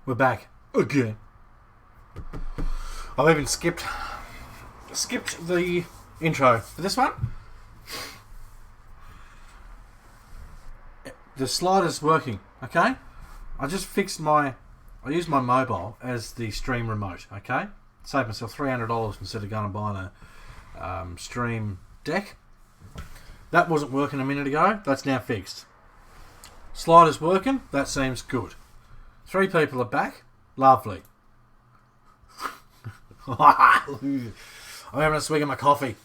We're back again. I've even skipped the intro for this one. The slider's working, okay? I just fixed I use my mobile as the stream remote, okay? Saved myself $300 instead of going and buying a stream deck. That wasn't working a minute ago. That's now fixed. Slider's working. That seems good. 3 people are back. Lovely. I'm having a swig of my coffee.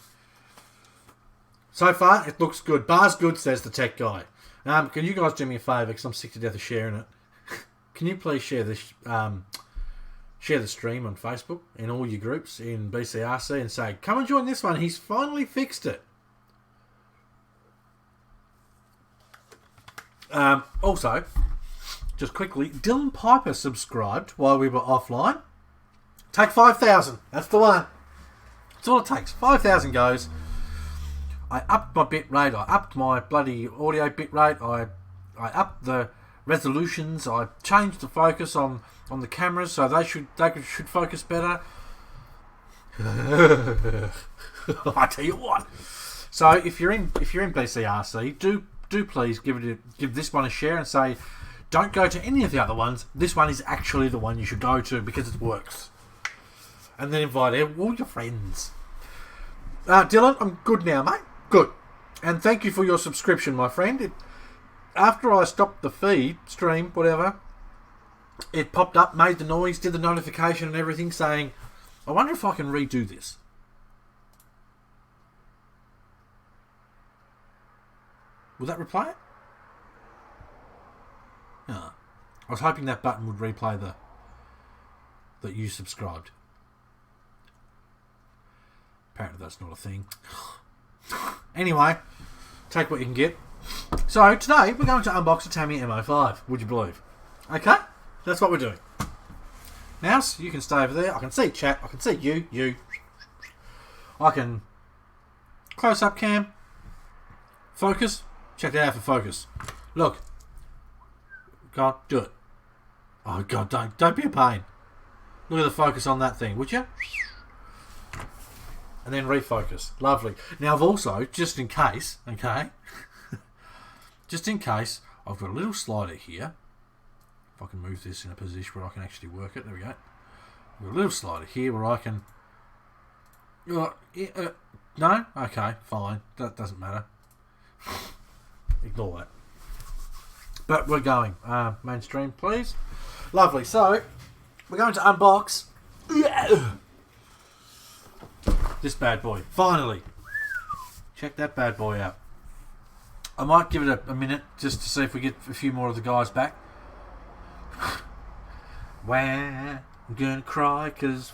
So far, it looks good. Bar's good, says the tech guy. Can you guys do me a favour, because I'm sick to death of sharing it. Can you please share this, share the stream on Facebook, in all your groups, in BCRC, and say, come and join this one. He's finally fixed it. Also, just quickly, Dylan Piper subscribed while we were offline. Take 5,000. That's the one. That's all it takes. 5,000 goes. I upped my bit rate. I upped my bloody audio bit rate. I upped the resolutions. I changed the focus on the cameras so they should focus better. I tell you what. So if you're in BCRC, do please give this one a share and say, don't go to any of the other ones. This one is actually the one you should go to because it works. And then invite all your friends. Dylan, I'm good now, mate. Good. And thank you for your subscription, my friend. After I stopped the feed, stream, whatever, it popped up, made the noise, did the notification and everything saying, I wonder if I can redo this. Will that replay it? No. I was hoping that button would replay that you subscribed. Apparently that's not a thing. Anyway, take what you can get. So today we're going to unbox a Tamiya M05, would you believe? Okay, that's what we're doing. Mouse, you can stay over there. I can see chat. I can see you. I can close up cam. Focus. Check that out for focus. Look. Go on, do it. Oh God, don't be a pain. Look at the focus on that thing, would you? And then refocus. Lovely. Now I've also, just in case, okay, just in case, I've got a little slider here. If I can move this in a position where I can actually work it. There we go. I've got a little slider here where I can... no? Okay, fine. That doesn't matter. Ignore that. But we're going. Mainstream, please. Lovely. So, we're going to unbox... this bad boy. Finally. Check that bad boy out. I might give it a minute just to see if we get a few more of the guys back. Wah, I'm gonna cry because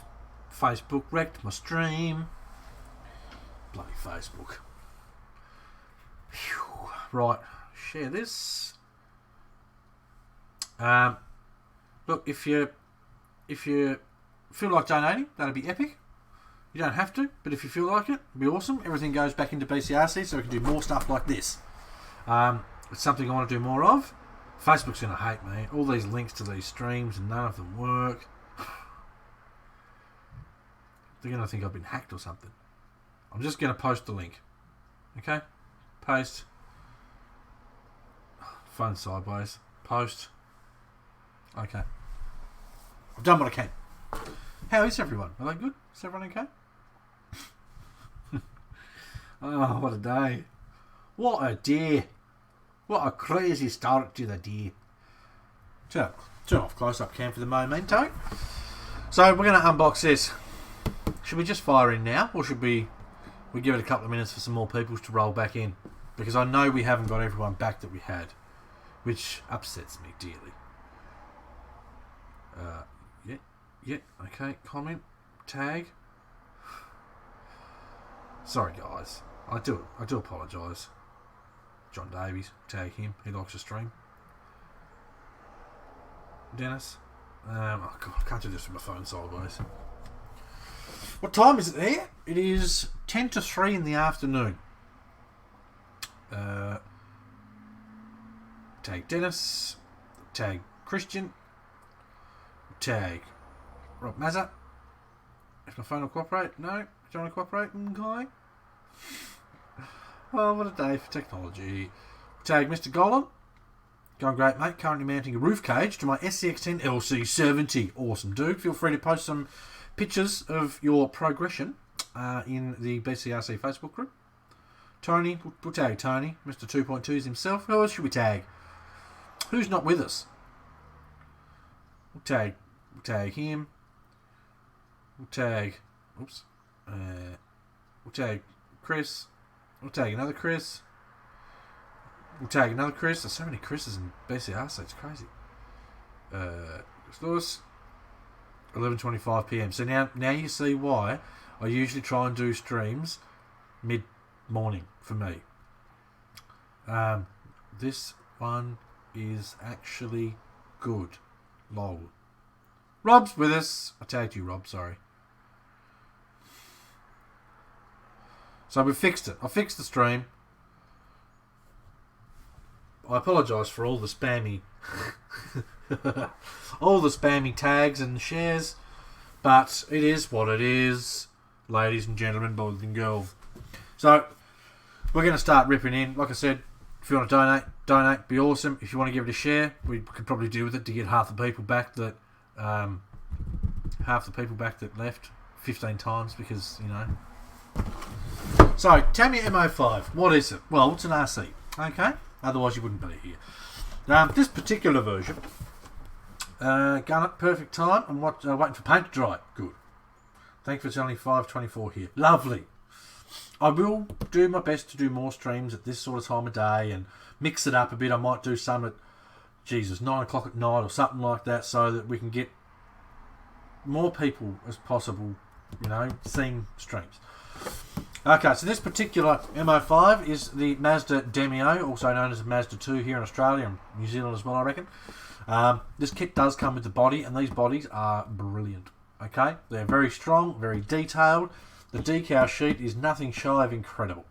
Facebook wrecked my stream. Bloody Facebook. Whew. Right. Share this. Look, if you feel like donating, that'd be epic. You don't have to, but if you feel like it, it'd be awesome. Everything goes back into BCRC so we can do more stuff like this. It's something I want to do more of. Facebook's going to hate me. All these links to these streams and none of them work. They're going to think I've been hacked or something. I'm just going to post the link. Okay? Paste. Phone sideways. Post. Okay. I've done what I can. How is everyone? Are they good? Is everyone okay? Oh, what a day. What a day. What a crazy start to the day. Turn off close-up cam for the momento. So we're going to unbox this. Should we just fire in now, or should we give it a couple of minutes for some more people to roll back in? Because I know we haven't got everyone back that we had, which upsets me dearly. Yeah, okay, comment, tag. Sorry guys, I do apologise. John Davies, tag him, he likes to stream. Dennis, oh God, I can't do this with my phone sideways. What time is it here? It is 10 to 3 in the afternoon. Tag Dennis, tag Christian, Tag. Rob Mazza. If my phone will cooperate. No. Do you want to cooperate? Okay. Oh, what a day for technology. Tag Mr. Golan. Going great, mate. Currently mounting a roof cage to my SCX10 LC70. Awesome, dude. Feel free to post some pictures of your progression in the BCRC Facebook group. Tony, we'll tag Tony. Mr. 2.2's himself. Who else should we tag? Who's not with us? We'll tag him. We'll tag... Oops. We'll tag Chris. We'll tag another Chris. We'll tag another Chris. There's so many Chris's in BCRC, it's crazy. Chris Lewis. 11:25 PM. So now you see why I usually try and do streams mid-morning for me. This one is actually good. Lol. Rob's with us. I tagged you, Rob, sorry. So we fixed it. I fixed the stream. I apologise for all the spammy tags and shares, but it is what it is, ladies and gentlemen, boys and girls. So we're going to start ripping in. Like I said, if you want to donate, be awesome. If you want to give it a share, we could probably do with it to get half the people back that left 15 times because, you know. So Tamiya M05, what is it? Well, it's an RC, okay? Otherwise you wouldn't be here. This particular version, gun at perfect time. I'm waiting for paint to dry. Good. Thankfully it's only 5:24 here. Lovely. I will do my best to do more streams at this sort of time of day and mix it up a bit. I might do some at, 9 o'clock at night or something like that so that we can get more people as possible, you know, seeing streams. Okay, so this particular M05 is the Mazda Demio, also known as the Mazda 2 here in Australia and New Zealand as well, I reckon. This kit does come with the body, and these bodies are brilliant. Okay, they're very strong, very detailed. The decal sheet is nothing shy of incredible.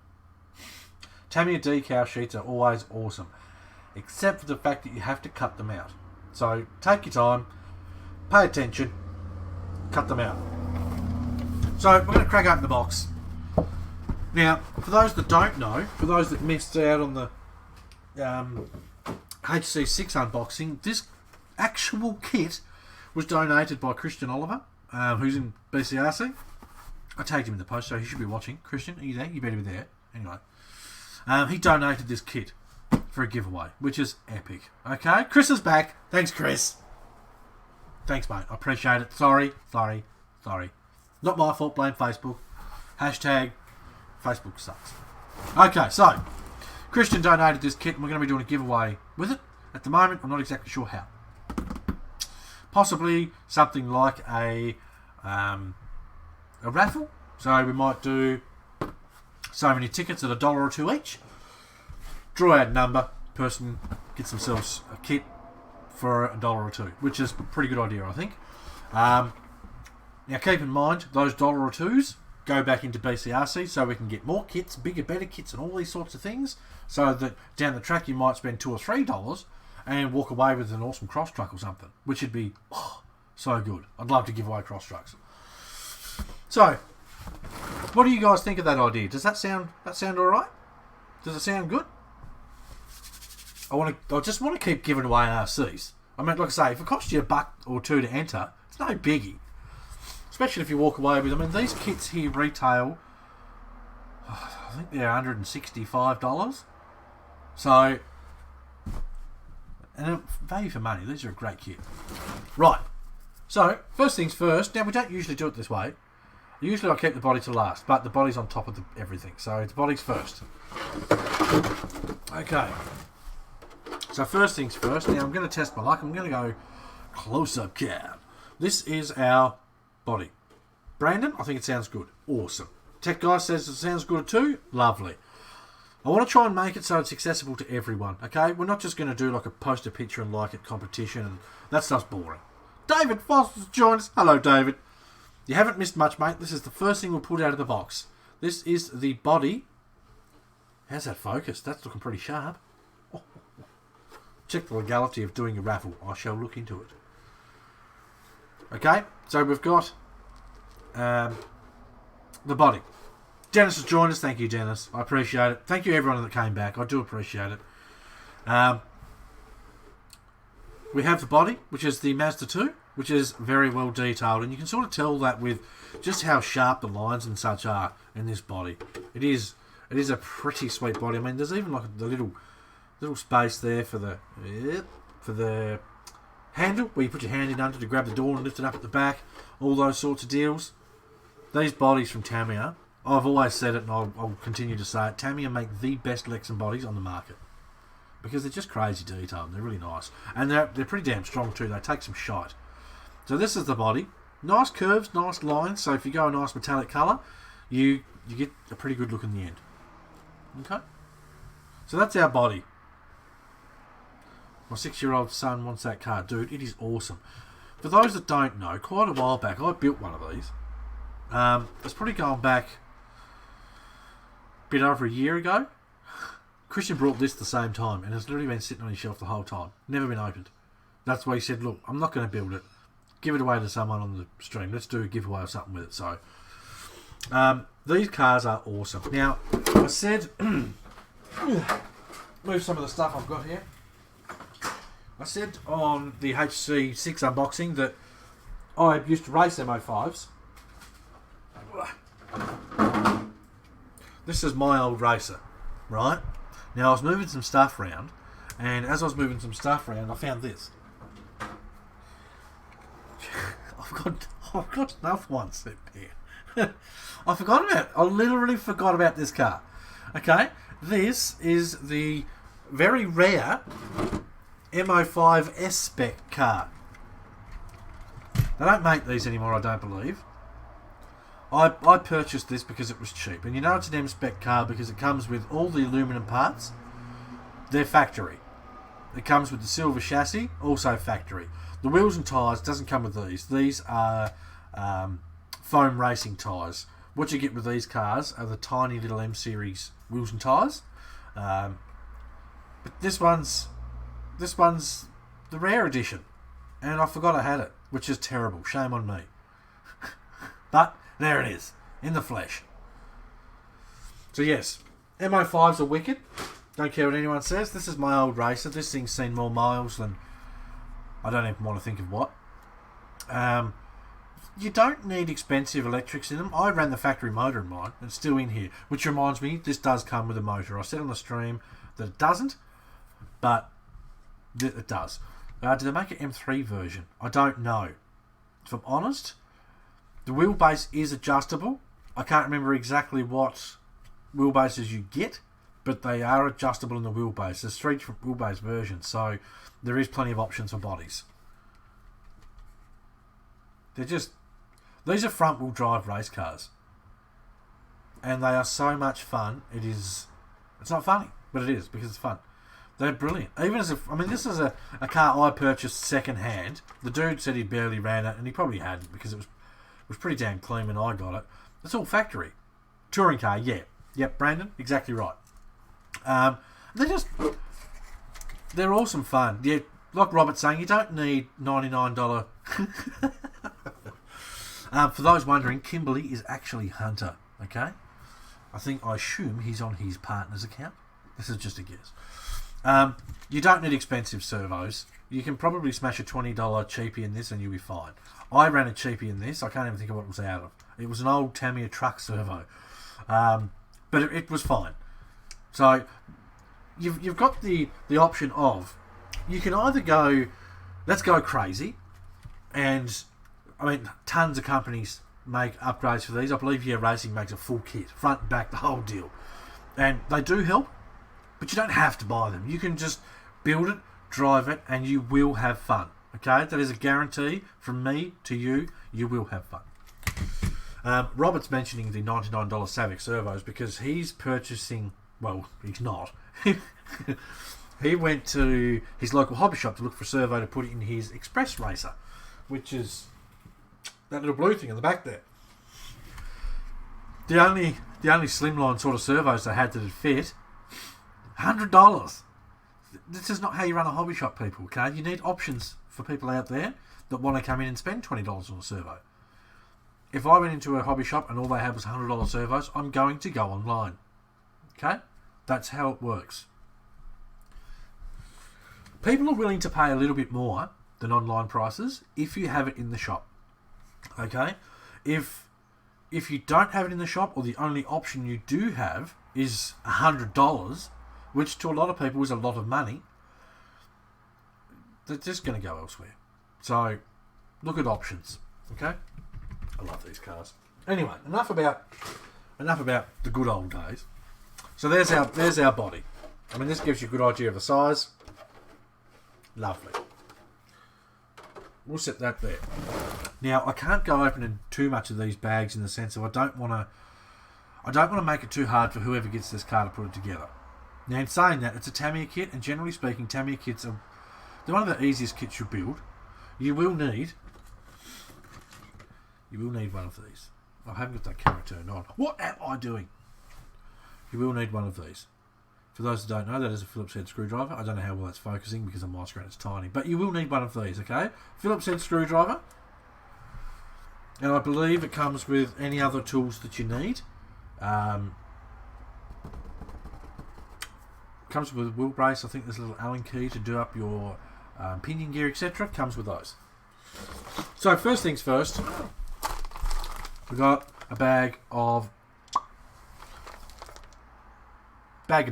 Tamiya decal sheets are always awesome, except for the fact that you have to cut them out. So take your time, pay attention, cut them out. So we're going to crack open the box. Now, for those that don't know, for those that missed out on the HC6 unboxing, this actual kit was donated by Christian Oliver, who's in BCRC. I tagged him in the post, so he should be watching. Christian, are you there? You better be there. Anyway, he donated this kit for a giveaway, which is epic. Okay, Chris is back. Thanks, Chris. Thanks, mate. I appreciate it. Sorry. Not my fault. Blame Facebook. Hashtag Facebook sucks. Okay, so Christian donated this kit and we're going to be doing a giveaway with it. At the moment, I'm not exactly sure how. Possibly something like a raffle. So we might do so many tickets at $1 or $2 each. Draw out a number. Person gets themselves a kit for $1 or $2, which is a pretty good idea, I think. Now keep in mind, those $1 or $2s go back into BCRC so we can get more kits, bigger, better kits and all these sorts of things, so that down the track you might spend $2 or $3 and walk away with an awesome cross truck or something, which would be so good. I'd love to give away cross trucks. So, what do you guys think of that idea? Does that sound alright? Does it sound good? I just want to keep giving away RCs. I mean, like I say, if it costs you $1 or $2 to enter, it's no biggie. Especially if you walk away with, I mean, these kits here retail, I think they're $165. So, and value for money. These are a great kit. Right. So, first things first. Now, we don't usually do it this way. Usually I keep the body to last, but the body's on top of everything. So, the body's first. Okay. So, first things first. Now, I'm going to test my luck. I'm going to go close-up cam. This is our body. Brandon, I think it sounds good. Awesome. Tech guy says it sounds good too. Lovely. I want to try and make it so it's accessible to everyone. Okay, we're not just going to do like a poster picture and like it competition, and that stuff's boring. David Foster's joined us. Hello, David. You haven't missed much, mate. This is the first thing we'll put out of the box. This is the body. How's that focus? That's looking pretty sharp. Check the legality of doing a raffle. I shall look into it. Okay, so we've got the body. Dennis has joined us. Thank you, Dennis. I appreciate it. Thank you, everyone that came back. I do appreciate it. We have the body, which is the Mazda 2, which is very well detailed, and you can sort of tell that with just how sharp the lines and such are in this body. It is a pretty sweet body. I mean, there's even like the little space there for the handle where you put your hand in under to grab the door and lift it up at the back. All those sorts of deals. These bodies from Tamiya, I've always said it, and I'll continue to say it. Tamiya make the best Lexan bodies on the market because they're just crazy detailed. And they're really nice, and they're pretty damn strong too. They take some shite. So this is the body. Nice curves, nice lines. So if you go a nice metallic colour, you get a pretty good look in the end. Okay. So that's our body. My 6-year-old son wants that car. Dude, it is awesome. For those that don't know, quite a while back, I built one of these. It's probably going back a bit over a year ago. Christian brought this at the same time, and it's literally been sitting on his shelf the whole time. Never been opened. That's why he said, look, I'm not going to build it. Give it away to someone on the stream. Let's do a giveaway or something with it. So, these cars are awesome. Now, I said, move some of the stuff I've got here. I said on the HC6 unboxing that I used to race M05s. This is my old racer, right? Now I was moving some stuff around, and as I was moving some stuff around, I found this. I've got another one sitting here. I literally forgot about this car. Okay, this is the very rare M05 S-Spec car. They don't make these anymore, I don't believe. I purchased this because it was cheap. And you know it's an M-Spec car because it comes with all the aluminum parts. They're factory. It comes with the silver chassis, also factory. The wheels and tyres doesn't come with these. These are foam racing tyres. What you get with these cars are the tiny little M-Series wheels and tyres. But this one's the rare edition. And I forgot I had it, which is terrible. Shame on me. But there it is, in the flesh. So yes, M05s are wicked. Don't care what anyone says. This is my old racer. This thing's seen more miles than I don't even want to think of what. You don't need expensive electrics in them. I ran the factory motor in mine. It's still in here. Which reminds me, this does come with a motor. I said on the stream that it doesn't, but it does. Do they make an M3 version? I don't know. If I'm honest, the wheelbase is adjustable. I can't remember exactly what wheelbases you get, but they are adjustable in the wheelbase. There's 3 different wheelbase versions, so there is plenty of options for bodies. These are front wheel drive race cars, and they are so much fun. It's not funny, but it is because it's fun. They're brilliant. Even as this is a car I purchased second hand. The dude said he barely ran it, and he probably hadn't because it was pretty damn clean when I got it. It's all factory. Touring car, yeah. Yep, Brandon, exactly right. They're awesome fun. Yeah, like Robert's saying, you don't need $99. For those wondering, Kimberly is actually Hunter, okay? I assume he's on his partner's account. This is just a guess. You don't need expensive servos. You can probably smash a $20 cheapie in this and you'll be fine. I ran a cheapie in this. I can't even think of what it was out of. It was an old Tamiya truck servo. But it was fine. So you've got the option of, you can either go, let's go crazy, and tons of companies make upgrades for these. I believe Year Racing makes a full kit, front and back, the whole deal, and they do help, but you don't have to buy them. You can just build it, drive it, and you will have fun. Okay, that is a guarantee from me to you. You will have fun. Robert's mentioning the $99 Savic servos because he's purchasing. Well, he's not. He went to his local hobby shop to look for a servo to put in his Express Racer, which is that little blue thing in the back there. The only slimline sort of servos they had that had fit, $100. This is not how you run a hobby shop, people. Okay, you need options for people out there that want to come in and spend $20 on a servo. If I went into a hobby shop and all they had was $100 servos, I'm going to go online. Okay? That's how it works. People are willing to pay a little bit more than online prices if you have it in the shop. Okay? If you don't have it in the shop, or the only option you do have is $100, which to a lot of people is a lot of money, they're just going to go elsewhere. So, look at options. Okay? I love these cars. Anyway, enough about the good old days. So there's our body. I mean, this gives you a good idea of the size. Lovely. We'll set that there. Now, I can't go opening too much of these bags in the sense of I don't want to make it too hard for whoever gets this car to put it together. Now, in saying that, it's a Tamiya kit, and generally speaking, Tamiya kits they're one of the easiest kits you build. You will need one of these. I haven't got that camera turned on. What am I doing? You will need one of these. For those that don't know, that is a Phillips head screwdriver. I don't know how well that's focusing because on my screen it's tiny. But you will need one of these, okay? Phillips head screwdriver. And I believe it comes with any other tools that you need. Comes with a wheel brace. I think there's a little Allen key to do up your pinion gear, etc. Comes with those. So first things first, we got a bag of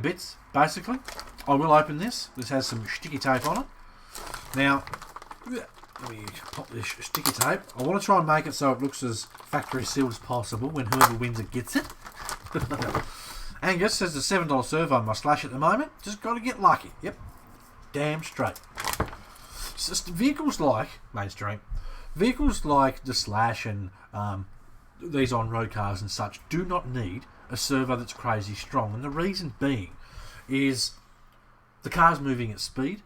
bits, basically. I will open this. This has some sticky tape on it. Now, let me pop this sticky tape. I want to try and make it so it looks as factory sealed as possible when whoever wins it gets it. Angus says the $7 servo on my Slash at the moment. Just got to get lucky. Yep. Damn straight. It's just vehicles like mainstream. Vehicles like the Slash and these on-road cars and such do not need a servo that's crazy strong, and the reason being is the car's moving at speed,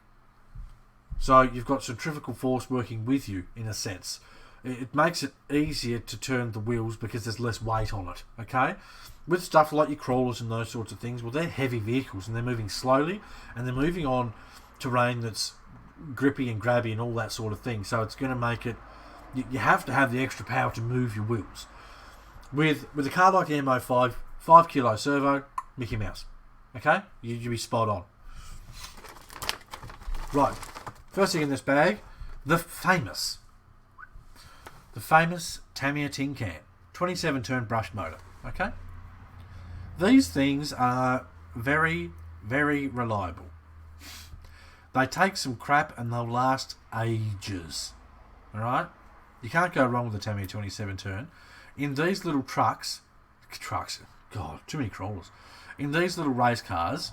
so you've got centrifugal force working with you in a sense. It makes it easier to turn the wheels because there's less weight on it. Okay, with stuff like your crawlers and those sorts of things, well, they're heavy vehicles and they're moving slowly and they're moving on terrain that's grippy and grabby and all that sort of thing, so it's going to make it, you have to have the extra power to move your wheels. With a car like the M05, 5 kilo servo, Mickey Mouse. Okay? You'll be spot on. Right. First thing in this bag, the famous Tamiya Tin Can. 27 turn brushed motor. Okay? These things are very, very reliable. They take some crap and they'll last ages. Alright? You can't go wrong with the Tamiya 27 turn. In these little trucks, God, too many crawlers. In these little race cars,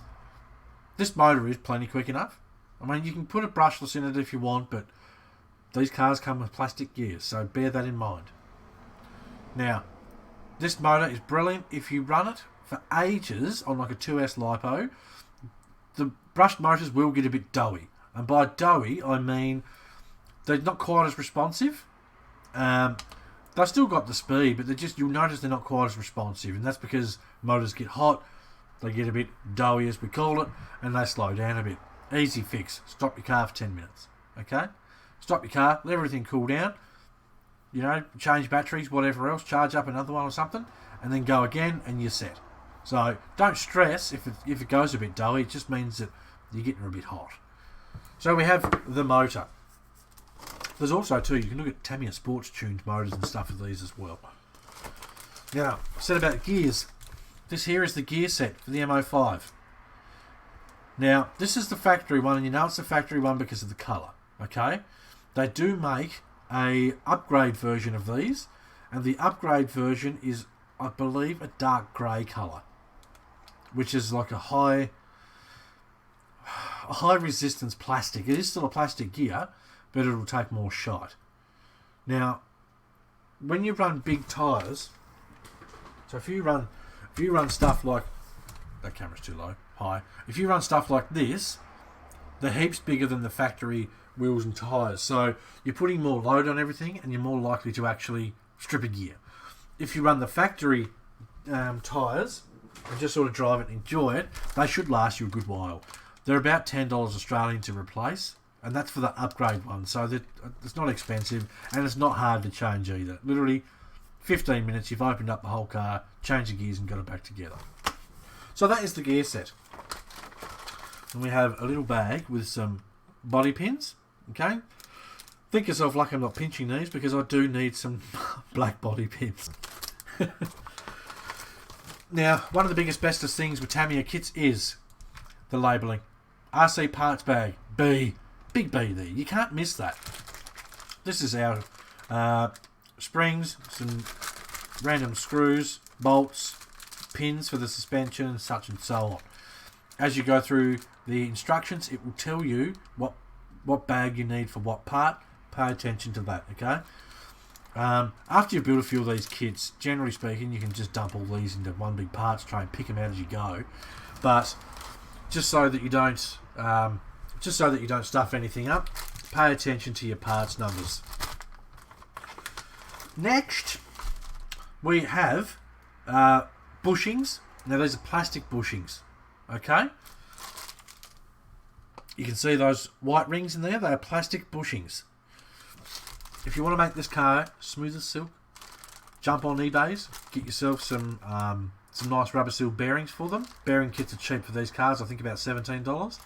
this motor is plenty quick enough. I mean, you can put a brushless in it if you want, but these cars come with plastic gears, so bear that in mind. Now, this motor is brilliant. If you run it for ages on like a 2S LiPo, the brushed motors will get a bit doughy. And by doughy, I mean they're not quite as responsive. They've still got the speed, but you'll notice they're not quite as responsive, and that's because motors get hot, they get a bit doughy as we call it, and they slow down a bit. Easy fix. Stop your car for 10 minutes. Okay? Stop your car, let everything cool down, change batteries, whatever else, charge up another one or something, and then go again, and you're set. So don't stress if it goes a bit doughy, it just means that you're getting a bit hot. So we have the motor. There's also, too, you can look at Tamiya sports tuned motors and stuff with these as well. Now, I said about gears. This here is the gear set for the M05. Now, this is the factory one, and you know it's the factory one because of the colour. Okay? They do make a upgrade version of these, and the upgrade version is, I believe, a dark grey colour, which is like a high resistance plastic. It is still a plastic gear, but it'll take more shot. Now, when you run big tyres, so if you run stuff like, that camera's too low, high. If you run stuff like this, they're heaps bigger than the factory wheels and tyres. So you're putting more load on everything, and you're more likely to actually strip a gear. If you run the factory tyres and just sort of drive it and enjoy it, they should last you a good while. They're about $10 Australian to replace. and that's for the upgrade one. So that it's not expensive, and it's not hard to change either. Literally 15 minutes, you've opened up the whole car, changed the gears and got it back together. So that is the gear set. And we have a little bag with some body pins. Okay, think yourself lucky I'm not pinching these, because I do need some black body pins. Now, one of the biggest, bestest things with Tamiya kits is the labelling. RC parts bag, B, big B there. You can't miss that. This is our springs, some random screws, bolts, pins for the suspension, and such and so on. As you go through the instructions, it will tell you what bag you need for what part. Pay attention to that, okay? After you build a few of these kits, generally speaking, you can just dump all these into one big parts tray and pick them out as you go. But just so that you don't stuff anything up, pay attention to your parts numbers. Next, we have bushings. Now these are plastic bushings, okay? You can see those white rings in there. They are plastic bushings. If you want to make this car smooth as silk, jump on eBay's, get yourself some nice rubber seal bearings for them. Bearing kits are cheap for these cars, I think about $17.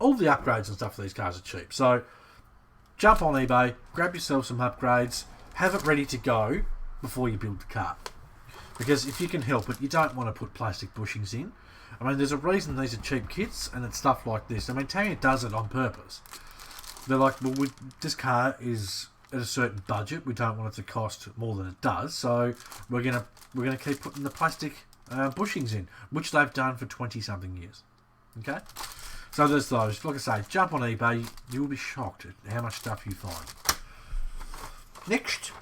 All the upgrades and stuff for these cars are cheap. So jump on eBay, grab yourself some upgrades, have it ready to go before you build the car. Because if you can help it, you don't want to put plastic bushings in. I mean, there's a reason these are cheap kits, and it's stuff like this. I mean, Tamiya does it on purpose. They're like, well, this car is at a certain budget. We don't want it to cost more than it does, so we're gonna keep putting the plastic bushings in, which they've done for 20-something years. Okay, so there's those. Like I say, jump on eBay. You will be shocked at how much stuff you find. Next,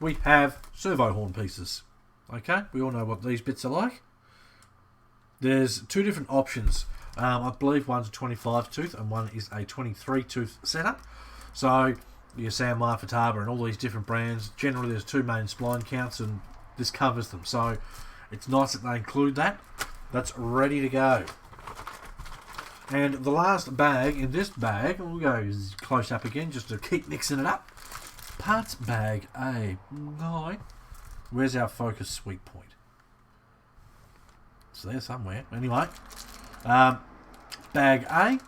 we have servo horn pieces. Okay, we all know what these bits are like. There's two different options. I believe one's a 25 tooth and one is a 23 tooth setup. So your Sam Marfataba and all these different brands, generally there's two main spline counts and this covers them. So it's nice that they include that. That's ready to go. And the last bag in this bag, we'll go close up again just to keep mixing it up. Parts bag A. No. Where's our focus sweet point? It's there somewhere. Anyway. Bag A,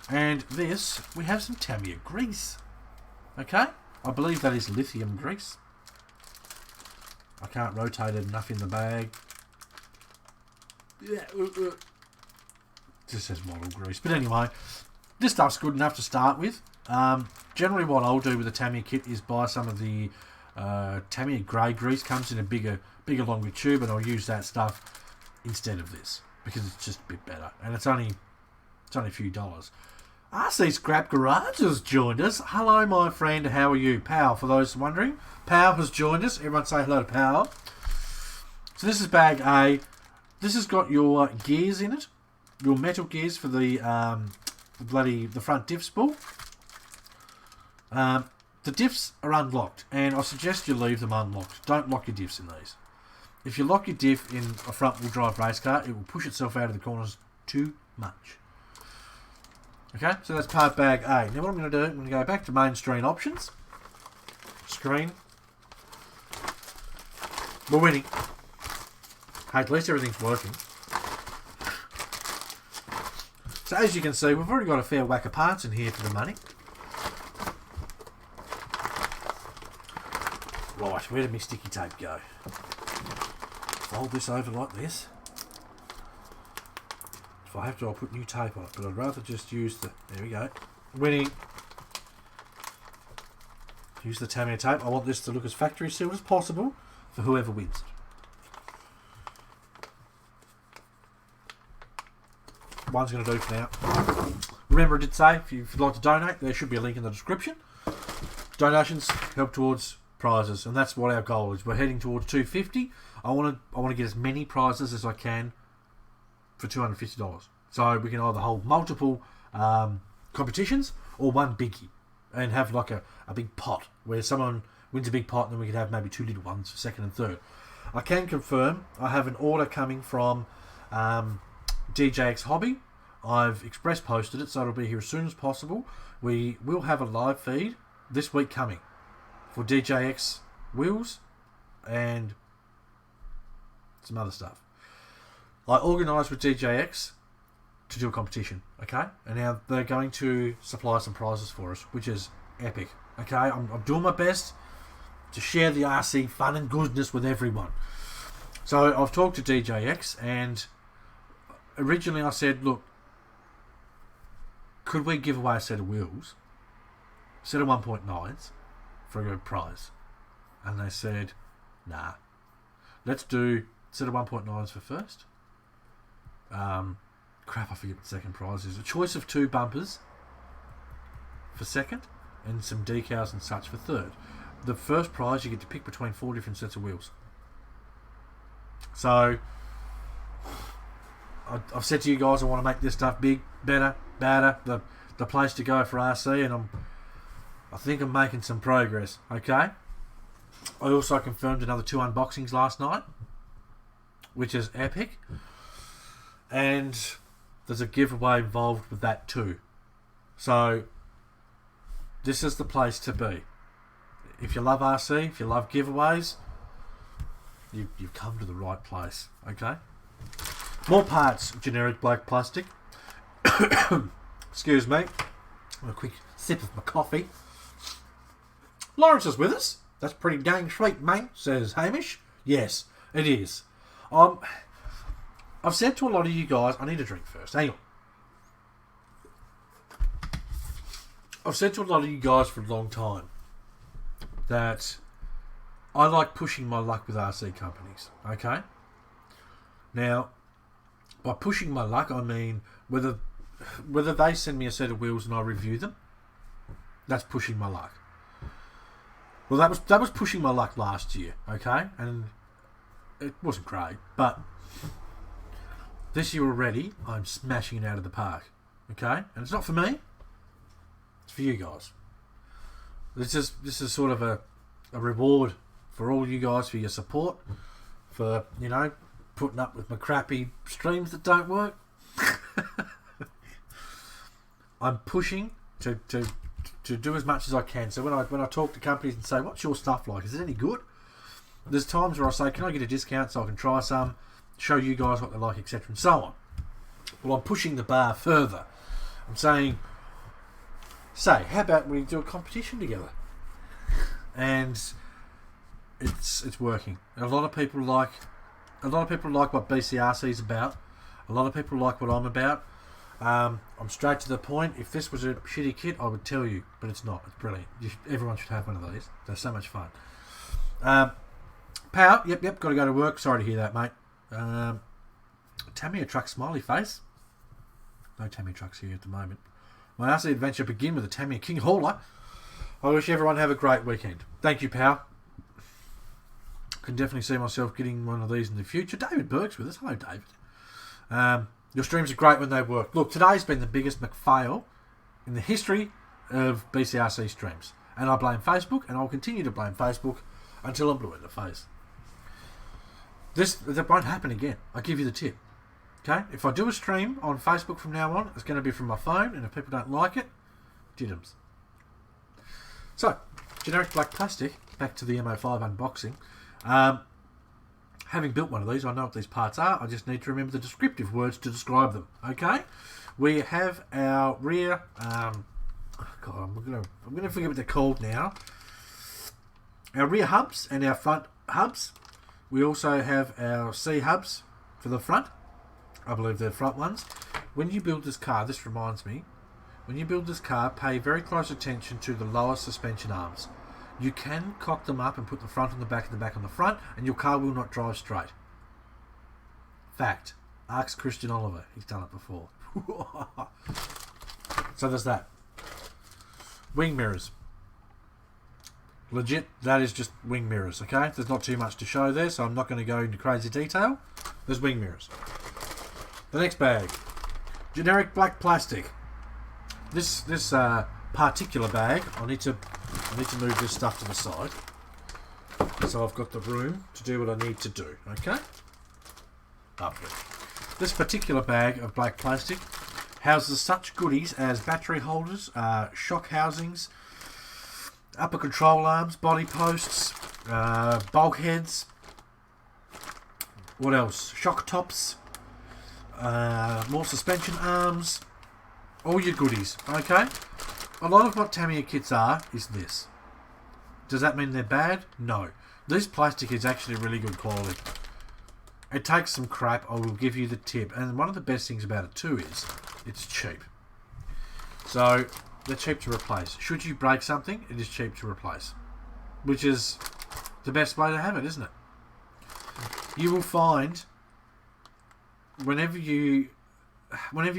and this, we have some Tamiya grease. Okay, I believe that is lithium grease. I can't rotate it enough in the bag. Just says model grease, but anyway, this stuff's good enough to start with. Generally what I'll do with the Tamiya kit is buy some of the Tamiya grey grease. Comes in a bigger longer tube, and I'll use that stuff instead of this, because it's just a bit better, and it's only a few dollars. RC Scrap Garage has joined us. Hello, my friend. How are you? Pow, for those wondering. Pow has joined us. Everyone say hello to Pow. So this is bag A. This has got your gears in it, your metal gears for the front diff spool. The diffs are unlocked, and I suggest you leave them unlocked. Don't lock your diffs in these. If you lock your diff in a front-wheel drive race car, it will push itself out of the corners too much. Okay, so that's part bag A. Now what I'm going to do, I'm going to go back to main screen options. Screen. We're winning. Hey, at least everything's working. So as you can see, we've already got a fair whack of parts in here for the money. Right, where did my sticky tape go? Fold this over like this. If I have to, I'll put new tape on it, but I'd rather just use the... There we go. Winning. Use the Tamiya tape. I want this to look as factory sealed as possible for whoever wins. One's going to do for now. Remember, I did say, if you'd like to donate, there should be a link in the description. Donations help towards prizes, and that's what our goal is. We're heading towards 250. I want to get as many prizes as I can for $250. So we can either hold multiple competitions or one biggie and have like a big pot where someone wins a big pot, and then we can have maybe two little ones for second and third. I can confirm I have an order coming from DJX Hobby I've express posted it, so it'll be here as soon as possible. We will have a live feed this week coming for DJX wheels and some other stuff. I organised with DJX to do a competition, okay? And now they're going to supply some prizes for us, which is epic, okay? I'm doing my best to share the RC fun and goodness with everyone. So I've talked to DJX, and originally I said, look, could we give away a set of wheels, set of 1.9s, for a prize? And they said, nah, let's do set of 1.9s for first. Crap, I forget what the second prize is. A choice of 2 bumpers for second, and some decals and such for third. The first prize, you get to pick between 4 different sets of wheels. So I've said to you guys, I want to make this stuff big, better, badder, the place to go for RC, and I think I'm making some progress. Okay. I also confirmed another 2 unboxings last night, which is epic, and there's a giveaway involved with that too. So this is the place to be. If you love RC, if you love giveaways, you've come to the right place. Okay. More parts, generic black plastic. Excuse me. A quick sip of my coffee. Lawrence is with us. That's pretty dang sweet, mate, says Hamish. Yes, it is. I've said to a lot of you guys, I need a drink first. Hang on. I've said to a lot of you guys for a long time that I like pushing my luck with RC companies. Okay? Now, by pushing my luck, I mean whether they send me a set of wheels and I review them, that's pushing my luck. Well, that was pushing my luck last year, okay? And it wasn't great, but this year already, I'm smashing it out of the park, okay? And it's not for me, it's for you guys. This is sort of a reward for all you guys for your support, for, you know, putting up with my crappy streams that don't work. I'm pushing to do as much as I can. So when I talk to companies and say, what's your stuff like? Is it any good? There's times where I say, can I get a discount so I can try some, show you guys what they're like, etc. and so on. Well, I'm pushing the bar further. I'm saying, how about we do a competition together? And it's working. And a lot of people like what BCRC is about. A lot of people like what I'm about. I'm straight to the point. If this was a shitty kit, I would tell you, but it's not. It's brilliant. Everyone should have one of these. They're so much fun. Power, yep, got to go to work. Sorry to hear that, mate. Tamiya truck smiley face. No Tamiya trucks here at the moment. My RC adventure begin with a Tamiya King Hauler. I wish everyone have a great weekend. Thank you, pal. Can definitely see myself getting one of these in the future. David Burke's with us. Hello, David. Your streams are great when they work. Look, today's been the biggest McFail in the history of BCRC streams. And I blame Facebook, and I'll continue to blame Facebook until I'm blue in the face. That won't happen again. I give you the tip. Okay? If I do a stream on Facebook from now on, it's going to be from my phone, and if people don't like it, jittums. So, generic black plastic, back to the M05 unboxing. Having built one of these, I know what these parts are. I just need to remember the descriptive words to describe them. Okay? We have our rear... I'm gonna forget what they're called now. Our rear hubs and our front hubs. We also have our C hubs for the front. I believe they're front ones. When you build this car, this reminds me, when you build this car, pay very close attention to the lower suspension arms. You can cock them up and put the front on the back and the back on the front, and your car will not drive straight. Fact. Ask Christian Oliver. He's done it before. So there's that. Wing mirrors. Legit, that is just wing mirrors, okay? There's not too much to show there, so I'm not going to go into crazy detail. There's wing mirrors. The next bag. Generic black plastic. This particular bag, I need to move this stuff to the side, so I've got the room to do what I need to do. Okay. Lovely. This particular bag of black plastic Houses such goodies as battery holders, shock housings, upper control arms, body posts, bulkheads. What else? Shock tops, more suspension arms, all your goodies. Okay. A lot of what Tamiya kits are is this. Does that mean they're bad? No. This plastic is actually really good quality. It takes some crap, I will give you the tip. And one of the best things about it too is it's cheap. So they're cheap to replace. Should you break something, it is cheap to replace. Which is the best way to have it, isn't it? You will find whenever you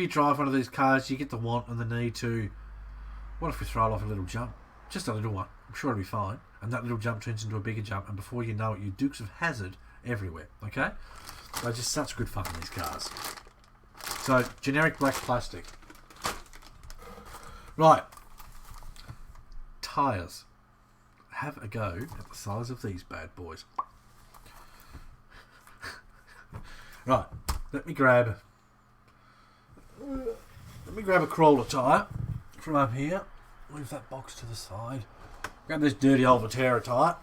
drive one of these cars, you get the want and the need to, what if we throw it off a little jump? Just a little one. I'm sure it'll be fine. And that little jump turns into a bigger jump, and before you know it, you Dukes of Hazzard everywhere. Okay? They're just such good fun in these cars. So, generic black plastic. Right. Tyres. Have a go at the size of these bad boys. Right. Let me grab a crawler tyre from up here. Move that box to the side. Grab this dirty old Vatera tyre.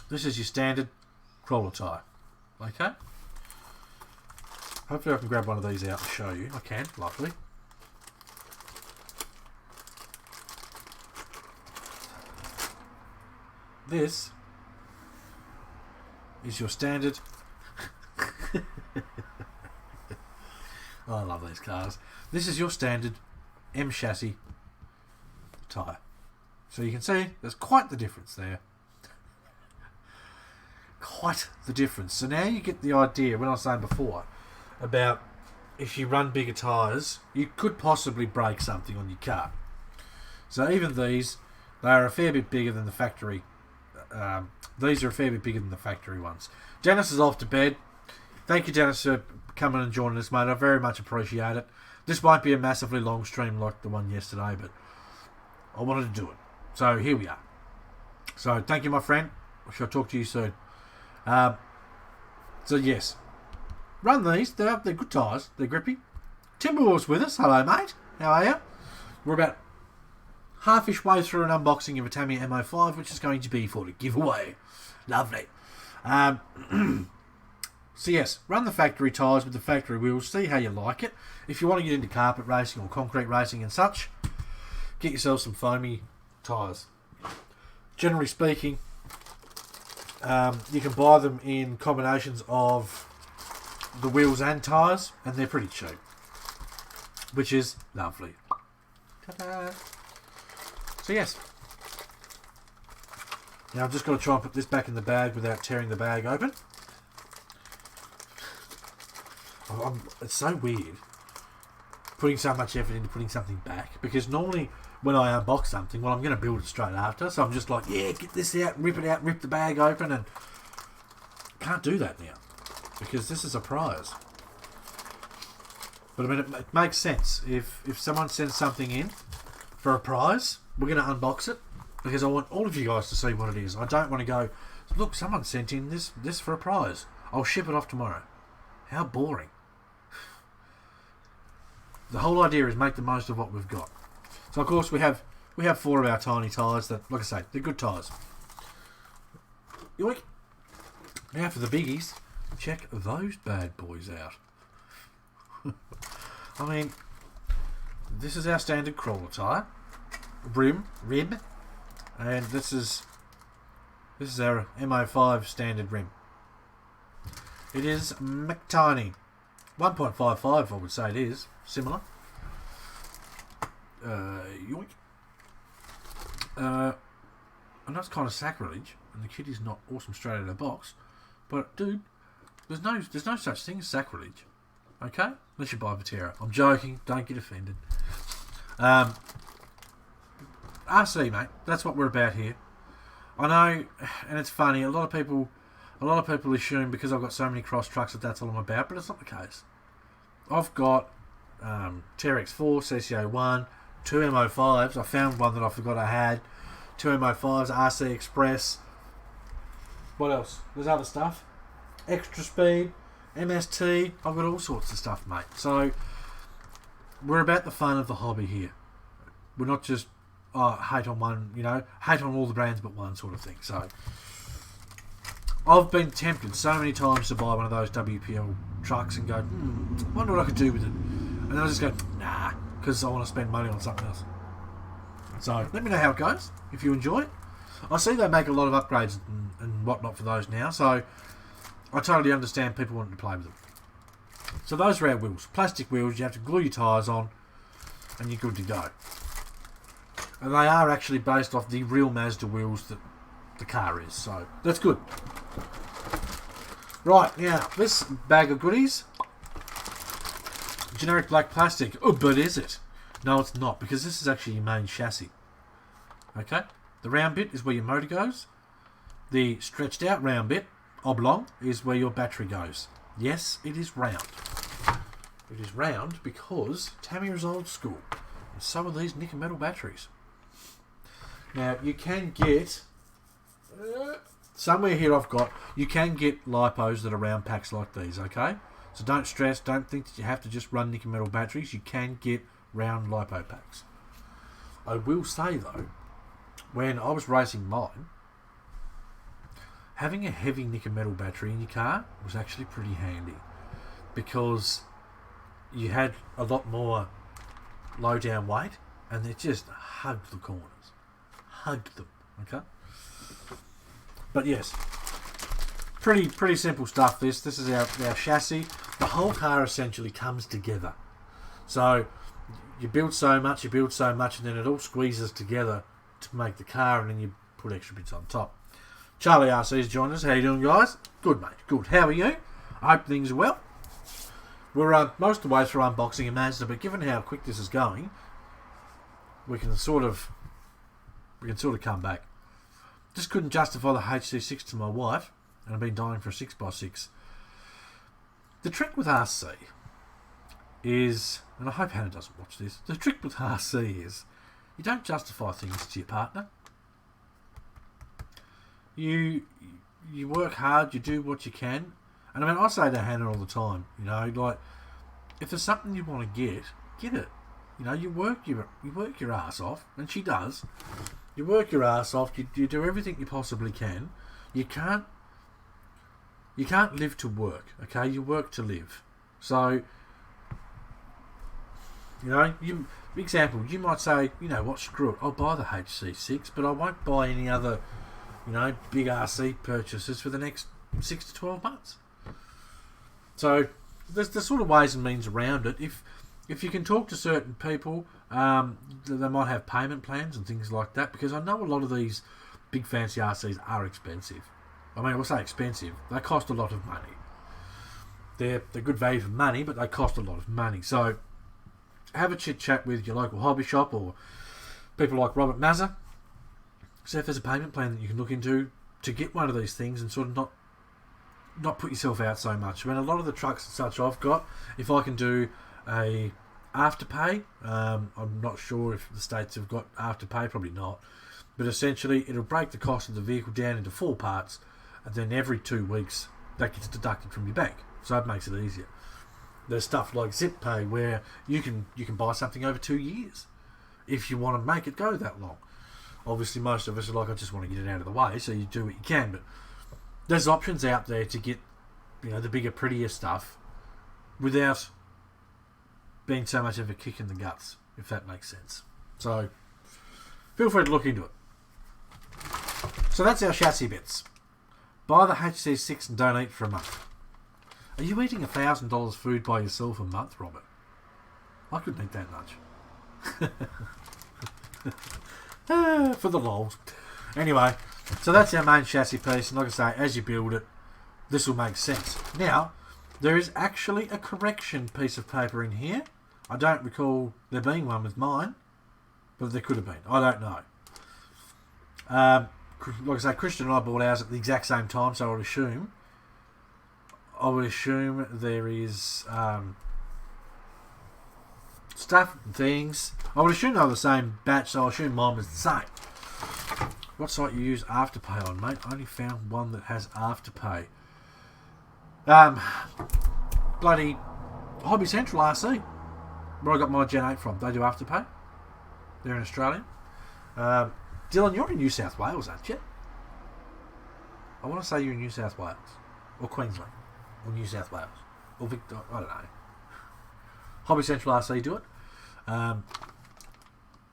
This is your standard crawler tyre. Okay? Hopefully I can grab one of these out and show you. I can, lovely. This is your standard. Oh, I love these cars. This is your standard M chassis tyre. So you can see there's quite the difference there. Quite the difference. So now you get the idea, when I was saying before, about if you run bigger tyres, you could possibly break something on your car. So even these, they are a fair bit bigger than the factory. These are a fair bit bigger than the factory ones. Dennis is off to bed. Thank you, Dennis, for coming and joining us, mate. I very much appreciate it. This won't be a massively long stream like the one yesterday, but I wanted to do it. So here we are. So thank you, my friend. I shall talk to you soon. So yes, run these. They're good tyres. They're grippy. Timberwolf's with us. Hello, mate. How are you? We're about half-ish way through an unboxing of a Tamiya M05, which is going to be for the giveaway. Lovely. So yes, run the factory tyres with the factory wheels. See how you like it. If you want to get into carpet racing or concrete racing and such, get yourself some foamy tyres. Generally speaking, you can buy them in combinations of the wheels and tyres, and they're pretty cheap, which is lovely. Ta-da! So yes, now I've just got to try and put this back in the bag without tearing the bag open. It's so weird putting so much effort into putting something back, because normally when I unbox something, well, I'm going to build it straight after, so I'm just like, yeah, get this out, rip it out, rip the bag open, and can't do that now because this is a prize. But I mean, it makes sense. If someone sends something in for a prize, we're going to unbox it, because I want all of you guys to see what it is. I don't want to go, look, someone sent in this for a prize. I'll ship it off tomorrow. How boring. The whole idea is make the most of what we've got. So of course we have 4 of our tiny tyres that, like I say, they're good tyres. Yoink. Now for the biggies, check those bad boys out. I mean, this is our standard crawler tyre, rib, and this is our M05 standard rim. It is McTiny. 1.55 I would say it is. Similar. Yoink. I know it's kind of sacrilege, and the kit is not awesome straight out of the box, but dude, there's no such thing as sacrilege. Okay? Unless you buy Vatera. I'm joking, don't get offended. RC, mate, that's what we're about here. I know, and it's funny, a lot of people assume because I've got so many cross trucks that that's all I'm about, but it's not the case. I've got TRX4, CC01, 2 M05s. I found one that I forgot I had. 2 M05s, RC Express. What else? There's other stuff. Extra Speed, MST. I've got all sorts of stuff, mate. So we're about the fun of the hobby here. We're not just hate on one, hate on all the brands but one sort of thing. So I've been tempted so many times to buy one of those WPL trucks and go, wonder what I could do with it. And then I just go, nah, because I want to spend money on something else. So let me know how it goes, if you enjoy it. I see they make a lot of upgrades and whatnot for those now, so I totally understand people wanting to play with them. So those are our wheels. Plastic wheels, you have to glue your tyres on and you're good to go. And they are actually based off the real Mazda wheels that the car is, so that's good. Right, now, this bag of goodies, generic black plastic. Oh, but is it? No, it's not, because this is actually your main chassis. Okay? The round bit is where your motor goes. The stretched out round bit, oblong, is where your battery goes. Yes, it is round. It is round because Tamiya is old school. And so are these nickel metal batteries. Now, you can get... somewhere here you can get lipos that are round packs like these, okay? So don't stress, don't think that you have to just run nickel metal batteries. You can get round lipo packs. I will say though, when I was racing mine, having a heavy nickel metal battery in your car was actually pretty handy because you had a lot more low down weight and it just hugged the corners. Hugged them, okay? But yes, pretty simple stuff this. This is our chassis. The whole car essentially comes together. So you build so much, and then it all squeezes together to make the car, and then you put extra bits on top. Charlie RC's joined us. How you doing, guys? Good, mate. Good. How are you? I hope things are well. We're most of the way through unboxing a Mazda, but given how quick this is going, we can sort of come back. Just couldn't justify the HC6 to my wife, and I've been dying for a 6x6. The trick with RC is, and I hope Hannah doesn't watch this, the trick with RC is you don't justify things to your partner. You work hard, you do what you can. And I mean, I say to Hannah all the time, like, if there's something you want to get it. You work your ass off, and she does. You work your ass off, you do everything you possibly can. You can't live to work, okay? You work to live. So, example, you might say, what, screw it, I'll buy the HC6, but I won't buy any other, big RC purchases for the next 6 to 12 months. So, there's sort of ways and means around it. If you can talk to certain people, they might have payment plans and things like that, because I know a lot of these big fancy RCs are expensive. I mean, I will say expensive. They cost a lot of money. They're good value for money, but they cost a lot of money. So have a chit chat with your local hobby shop or people like Robert Mazza. See if there's a payment plan that you can look into to get one of these things and sort of not put yourself out so much. I mean, a lot of the trucks and such I've got, if I can do a afterpay, I'm not sure if the states have got afterpay, probably not, but essentially it'll break the cost of the vehicle down into 4 parts, and then every 2 weeks that gets deducted from your bank, so it makes it easier. There's stuff like Zip Pay where you can buy something over 2 years if you want to make it go that long. Obviously most of us are like, I just want to get it out of the way, so you do what you can, but there's options out there to get the bigger, prettier stuff without being so much of a kick in the guts, if that makes sense. So feel free to look into it. So that's our chassis bits. Buy the HC6 and don't eat for a month. Are you eating $1,000 food by yourself a month, Robert? I couldn't eat that much. For the lols. Anyway, so that's our main chassis piece, and like I say, as you build it, this will make sense. Now, there is actually a correction piece of paper in here. I don't recall there being one with mine, but there could have been. I don't know. Like I say, Christian and I bought ours at the exact same time, so I would assume there is stuff and things. I would assume they were the same batch, so I assume mine was the same. What site you use Afterpay on, mate? I only found one that has Afterpay. Bloody Hobby Central RC. where I got my Gen 8 from. They do Afterpay. They're in Australia. Dylan, you're in New South Wales, aren't you? I want to say you're in New South Wales. Or Queensland. Or New South Wales. Or Victoria. I don't know. Hobby Central RC do it.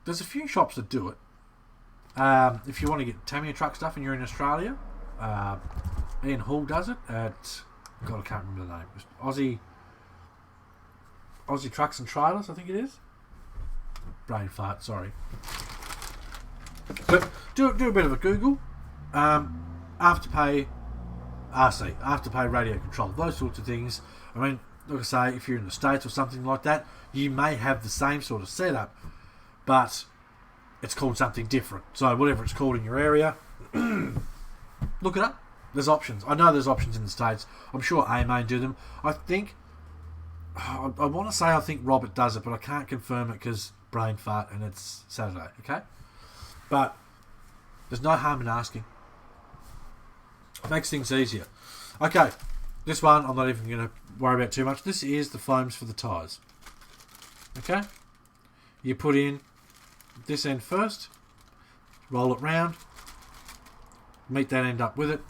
There's a few shops that do it. If you want to get Tamiya truck stuff and you're in Australia, Ian Hall does it at... God, I can't remember the name. Aussie Trucks and Trailers, I think it is. Brain fart, sorry. But do a bit of a Google. Afterpay RC, Afterpay radio control, those sorts of things. I mean, like I say, if you're in the States or something like that, you may have the same sort of setup, but it's called something different. So whatever it's called in your area, look it up. There's options. I know there's options in the States. I'm sure A-Main do them. I think, I want to say I think Robert does it, but I can't confirm it because brain fart and it's Saturday, okay? But there's no harm in asking. It makes things easier. Okay, this one I'm not even going to worry about too much. This is the foams for the tyres. Okay? You put in this end first, roll it round, meet that end up with it,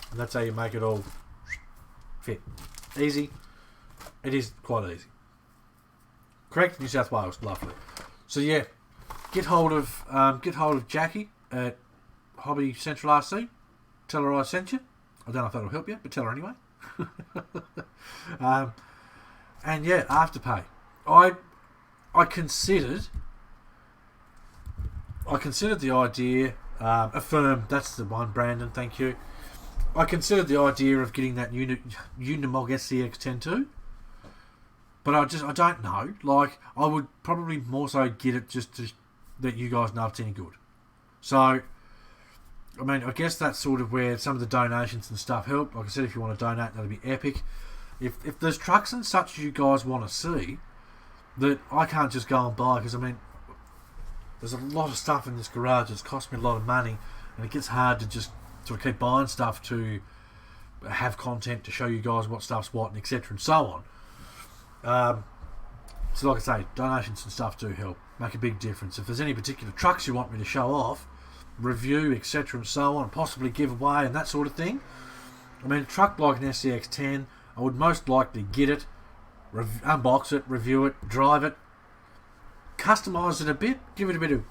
and that's how you make it all fit. Easy. It is quite easy. Correct? New South Wales, lovely. So yeah, get hold of Jackie at Hobby Central RC. Tell her I sent you. I don't know if that'll help you, but tell her anyway. And yeah, Afterpay. I considered the idea. Affirm, that's the one, Brandon. Thank you. I considered the idea of getting that Unimog SCX10 too, but I don't know. Like, I would probably more so get it just to let you guys know it's any good. So, I mean, I guess that's sort of where some of the donations and stuff help. Like I said, if you want to donate, that'd be epic. If there's trucks and such you guys want to see that I can't just go and buy, because I mean, there's a lot of stuff in this garage that's cost me a lot of money, and it gets hard to just sort of keep buying stuff to have content to show you guys what stuff's what, and etc. and so on. So like I say, donations and stuff do help, make a big difference. If there's any particular trucks you want me to show off, review, etc. and so on, possibly give away and that sort of thing. I mean, a truck like an SCX10, I would most likely get it, unbox it, review it, drive it, customise it a bit, give it a bit of,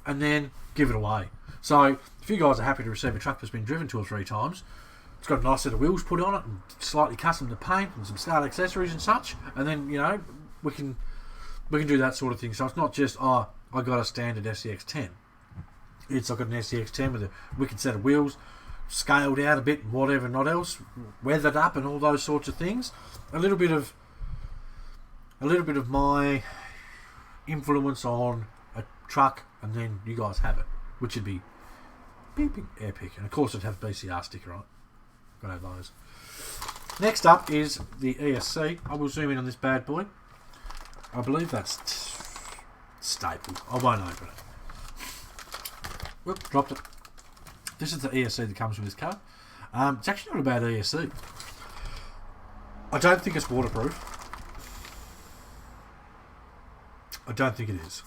and then give it away. So if you guys are happy to receive a truck that's been driven 2 or 3 times, it's got a nice set of wheels put on it and slightly custom to paint and some start accessories and such, and then, you know, we can do that sort of thing. So it's not just, oh, I got a standard SCX10. It's like an SCX10 with a wicked set of wheels, scaled out a bit and whatever, not else, weathered up and all those sorts of things. A little bit of my influence on a truck, and then you guys have it, which would be beeping epic. And of course it'd have BCR sticker on it. Gotta have those. Next up is the ESC. I will zoom in on this bad boy. I believe that's stapled. I won't open it. Whoop, dropped it. This is the ESC that comes with this car. It's actually not a bad ESC. I don't think it's waterproof. I don't think it is.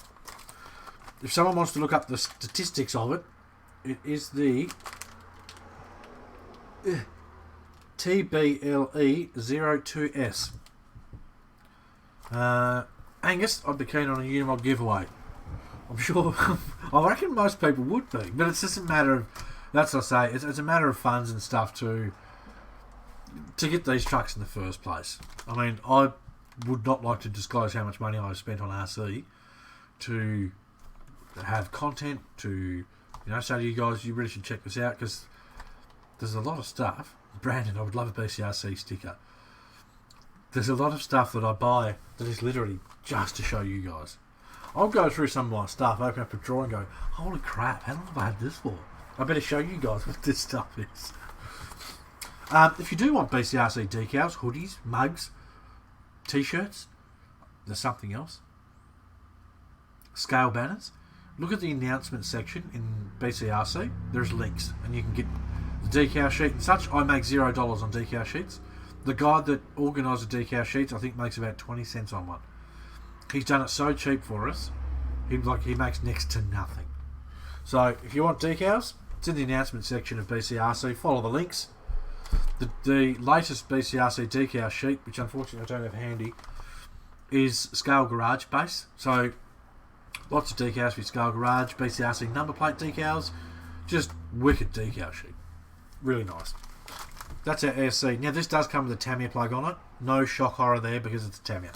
If someone wants to look up the statistics of it, it is the TBLE02S. Angus, I'd be keen on a Unimog giveaway. I'm sure, I reckon most people would be, but it's just a matter of, that's what I say, it's a matter of funds and stuff to get these trucks in the first place. I mean, I would not like to disclose how much money I've spent on RC to have content, to, you know, say to you guys, you really should check this out, because there's a lot of stuff. Brandon, I would love a BCRC sticker. There's a lot of stuff that I buy that is literally just to show you guys. I'll go through some of my stuff, open up a drawer and go, holy crap, how long have I had this for? I better show you guys what this stuff is. If you do want BCRC decals, hoodies, mugs, t-shirts, there's something else. Scale banners. Look at the announcement section in BCRC. There's links, and you can get the decal sheet and such. I make $0 on decal sheets. The guy that organised the decal sheets, I think, makes about 20 cents on one. He's done it so cheap for us. He makes next to nothing. So if you want decals, it's in the announcement section of BCRC. Follow the links. The latest BCRC decal sheet, which unfortunately I don't have handy, is Scale Garage base. So lots of decals with Scale Garage, BCRC number plate decals. Just wicked decal sheet. Really nice. That's our ASC. Now this does come with a Tamiya plug on it. No shock horror there because it's a Tamiya.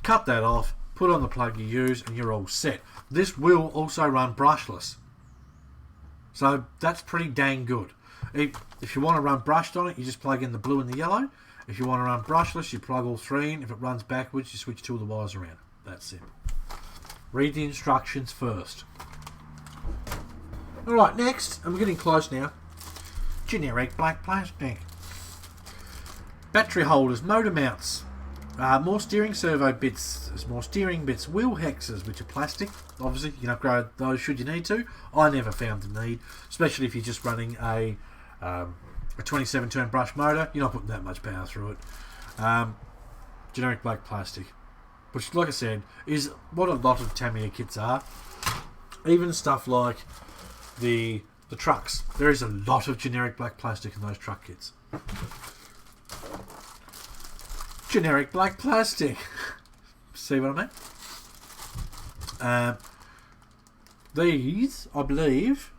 Cut that off, put on the plug you use, and you're all set. This will also run brushless. So that's pretty dang good. If you want to run brushed on it, you just plug in the blue and the yellow. If you want to run brushless, you plug all three in. If it runs backwards, you switch two of the wires around. That's simple. Read the instructions first. Alright, next, and we're getting close now. Generic black plastic. Battery holders, motor mounts. More steering servo bits. There's more steering bits. Wheel hexes, which are plastic. Obviously, you can upgrade those should you need to. I never found the need, especially if you're just running a 27 turn brush motor. You're not putting that much power through it. Generic black plastic, which, like I said, is what a lot of Tamiya kits are. Even stuff like the trucks. There is a lot of generic black plastic in those truck kits. Generic black plastic. See what I mean? These, I believe,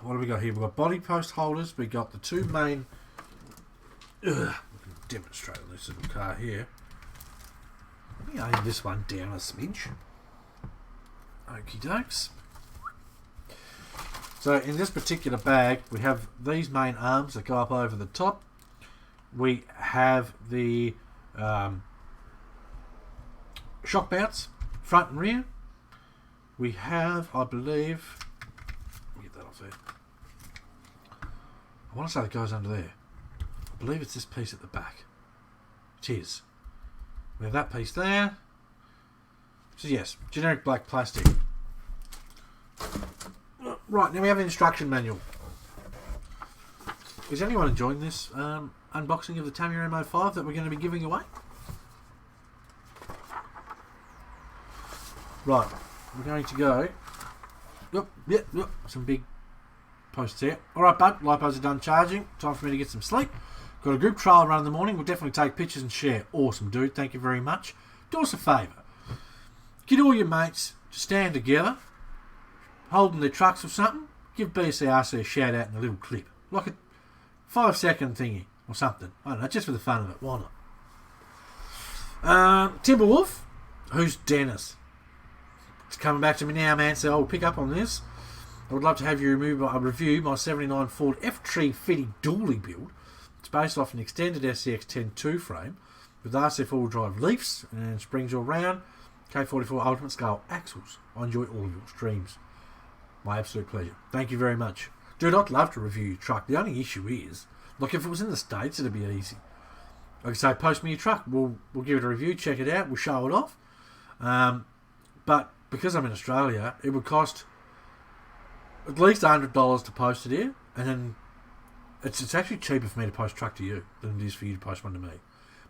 what have we got here? We've got body post holders. We got the two main. We can demonstrate on this little car here. Let me aim this one down a smidge. Okie dokes. So in this particular bag, we have these main arms that go up over the top. We have the shock mounts, front and rear. We have, I believe, let me get that off there. I want to say it goes under there. I believe it's this piece at the back. It is. We have that piece there. So yes, generic black plastic. Right, now we have an instruction manual. Is anyone enjoying this unboxing of the Tamiya M05 that we're going to be giving away? Right, we're going to go. Yep, some big posts here. Alright, bud, lipos are done charging. Time for me to get some sleep. Got a group trial run in the morning. We'll definitely take pictures and share. Awesome, dude. Thank you very much. Do us a favour. Get all your mates to stand together, holding their trucks or something. Give BCRC a shout out in a little clip. Like a 5-second thingy or something. I don't know, just for the fun of it. Why not? Timberwolf, who's Dennis? It's coming back to me now, man, so I'll pick up on this. I would love to have you review my 79 Ford F-Tree Fitty dually build. It's based off an extended SCX 10.2 frame with RC four-wheel drive leafs and springs all round. K44 Ultimate Scale axles. I enjoy all of your streams. My absolute pleasure. Thank you very much. Dude, I'd love to review your truck. The only issue is, like, if it was in the States, it'd be easy. Like I say, post me your truck. We'll give it a review, check it out, we'll show it off. But because I'm in Australia, it would cost at least $100 to post it here, and then it's actually cheaper for me to post truck to you than it is for you to post one to me,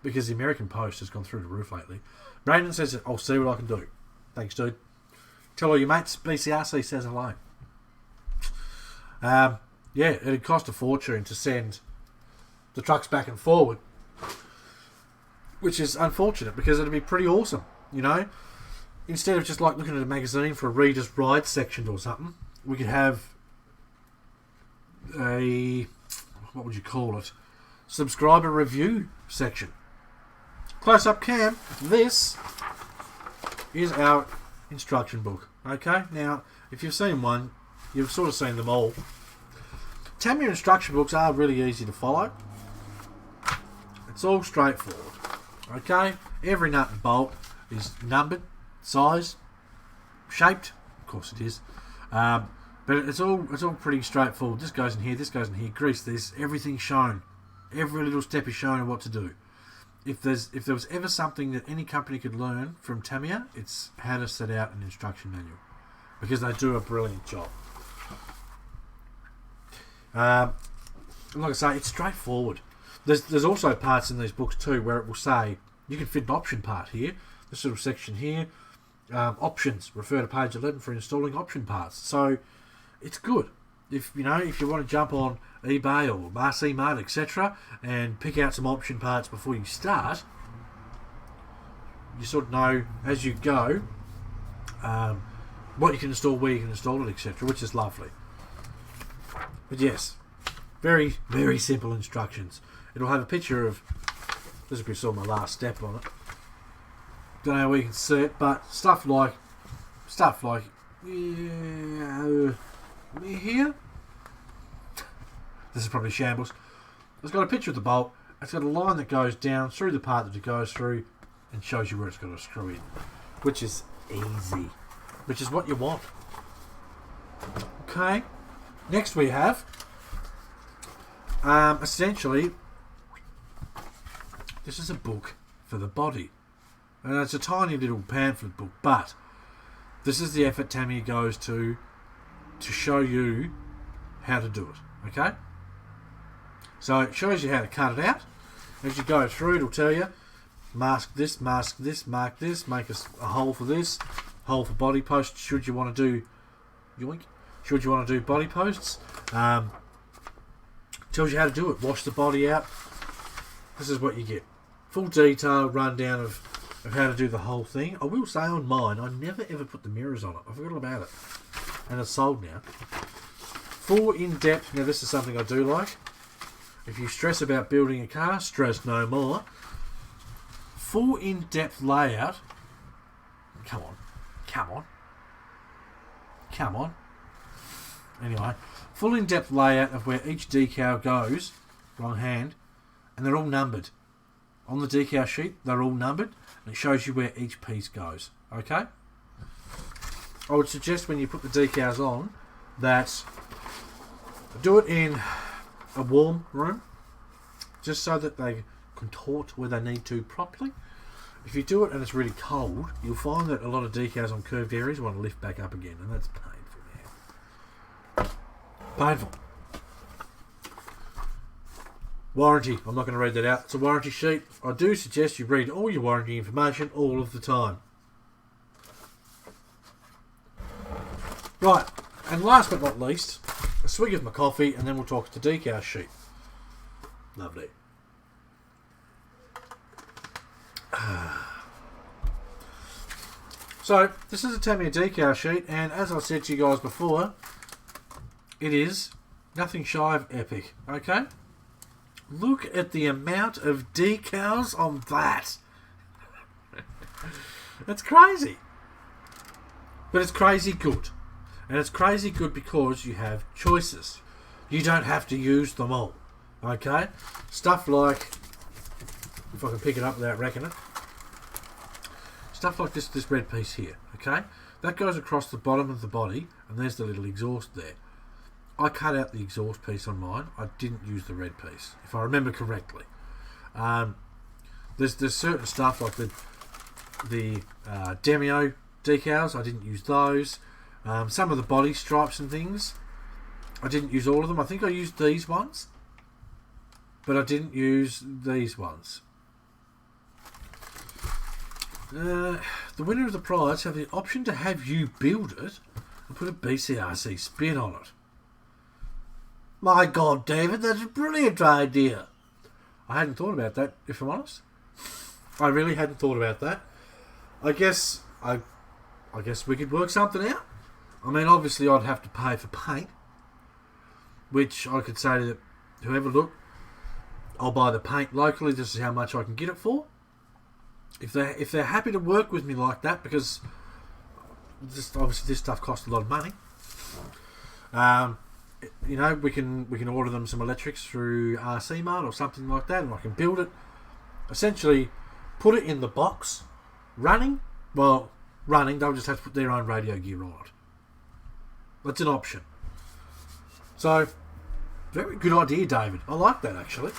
because the American post has gone through the roof lately. Brandon says, I'll see what I can do. Thanks, dude. Tell all your mates, BCRC says hello. Yeah, it'd cost a fortune to send the trucks back and forward, which is unfortunate because it'd be pretty awesome, you know. Instead of just like looking at a magazine for a reader's ride section or something, we could have a, what would you call it, subscriber review section. Close up cam, this is our instruction book. Okay, now if you've seen one, you've sort of seen them all. Tamiya instruction books are really easy to follow. It's all straightforward. Okay, every nut and bolt is numbered, sized, shaped. Of course it is. But it's all pretty straightforward. This goes in here, this goes in here. Grease this. Everything's shown. Every little step is shown of what to do. If there was ever something that any company could learn from Tamiya, it's how to set out an instruction manual, because they do a brilliant job. Like I say, it's straightforward. There's also parts in these books too where it will say you can fit an option part here. This little section here, options. Refer to page 11 for installing option parts. So it's good. If you want to jump on eBay or RC Mart, etc., and pick out some option parts before you start, you sort of know as you go what you can install, where you can install it, etc., which is lovely. But yes, very, very simple instructions. It'll have a picture of, this will be sort of my last step on it. Don't know where you can see it, but stuff like here. This is probably shambles. It's got a picture of the bolt. It's got a line that goes down through the part that it goes through and shows you where it's got to screw in, which is easy, which is what you want. Okay, next we have essentially, this is a book for the body, and it's a tiny little pamphlet book, but this is the effort Tamiya goes to show you how to do it. Okay, so it shows you how to cut it out. As you go through, it'll tell you mask this, mark this, make a hole for this, hole for body posts. Should you want to do body posts, tells you how to do it. Wash the body out. This is what you get. Full detail rundown of how to do the whole thing. I will say on mine, I never ever put the mirrors on it. I forgot about it, and it's sold now. Full in-depth. Now this is something I do like. If you stress about building a car, stress no more. Full in-depth layout. Come on. Anyway, full in-depth layout of where each decal goes. Wrong hand. And they're all numbered. On the decal sheet, they're all numbered. And it shows you where each piece goes. Okay? I would suggest when you put the decals on that do it in a warm room, just so that they contort where they need to properly. If you do it and it's really cold, you'll find that a lot of decals on curved areas want to lift back up again, and that's painful, man. Painful. Warranty. I'm not going to read that out. It's a warranty sheet. I do suggest you read all your warranty information all of the time. Right, and last but not least, a swig of my coffee, and then we'll talk to the decal sheet. Lovely. So, this is a Tamiya decal sheet, and as I said to you guys before, it is nothing shy of epic, okay? Look at the amount of decals on that. That's crazy. But it's crazy good. And it's crazy good because you have choices. You don't have to use them all. Okay? Stuff like, if I can pick it up without wrecking it. Stuff like this red piece here. Okay? That goes across the bottom of the body, and there's the little exhaust there. I cut out the exhaust piece on mine. I didn't use the red piece, if I remember correctly. There's certain stuff like the Demio decals. I didn't use those. Some of the body stripes and things, I didn't use all of them. I think I used these ones, but I didn't use these ones. The winner of the prize have the option to have you build it and put a BCRC spin on it. My God, David, that's a brilliant idea. I hadn't thought about that, if I'm honest. I really hadn't thought about that. I guess we could work something out. I mean, obviously I'd have to pay for paint, which I could say to whoever, look, I'll buy the paint locally, this is how much I can get it for. If they're happy to work with me like that, because obviously this stuff costs a lot of money. You know, we can order them some electrics through RC Mart or something like that, and I can build it. Essentially, put it in the box, running. Well, running, they'll just have to put their own radio gear on it. That's an option. So, very good idea, David. I like that, actually.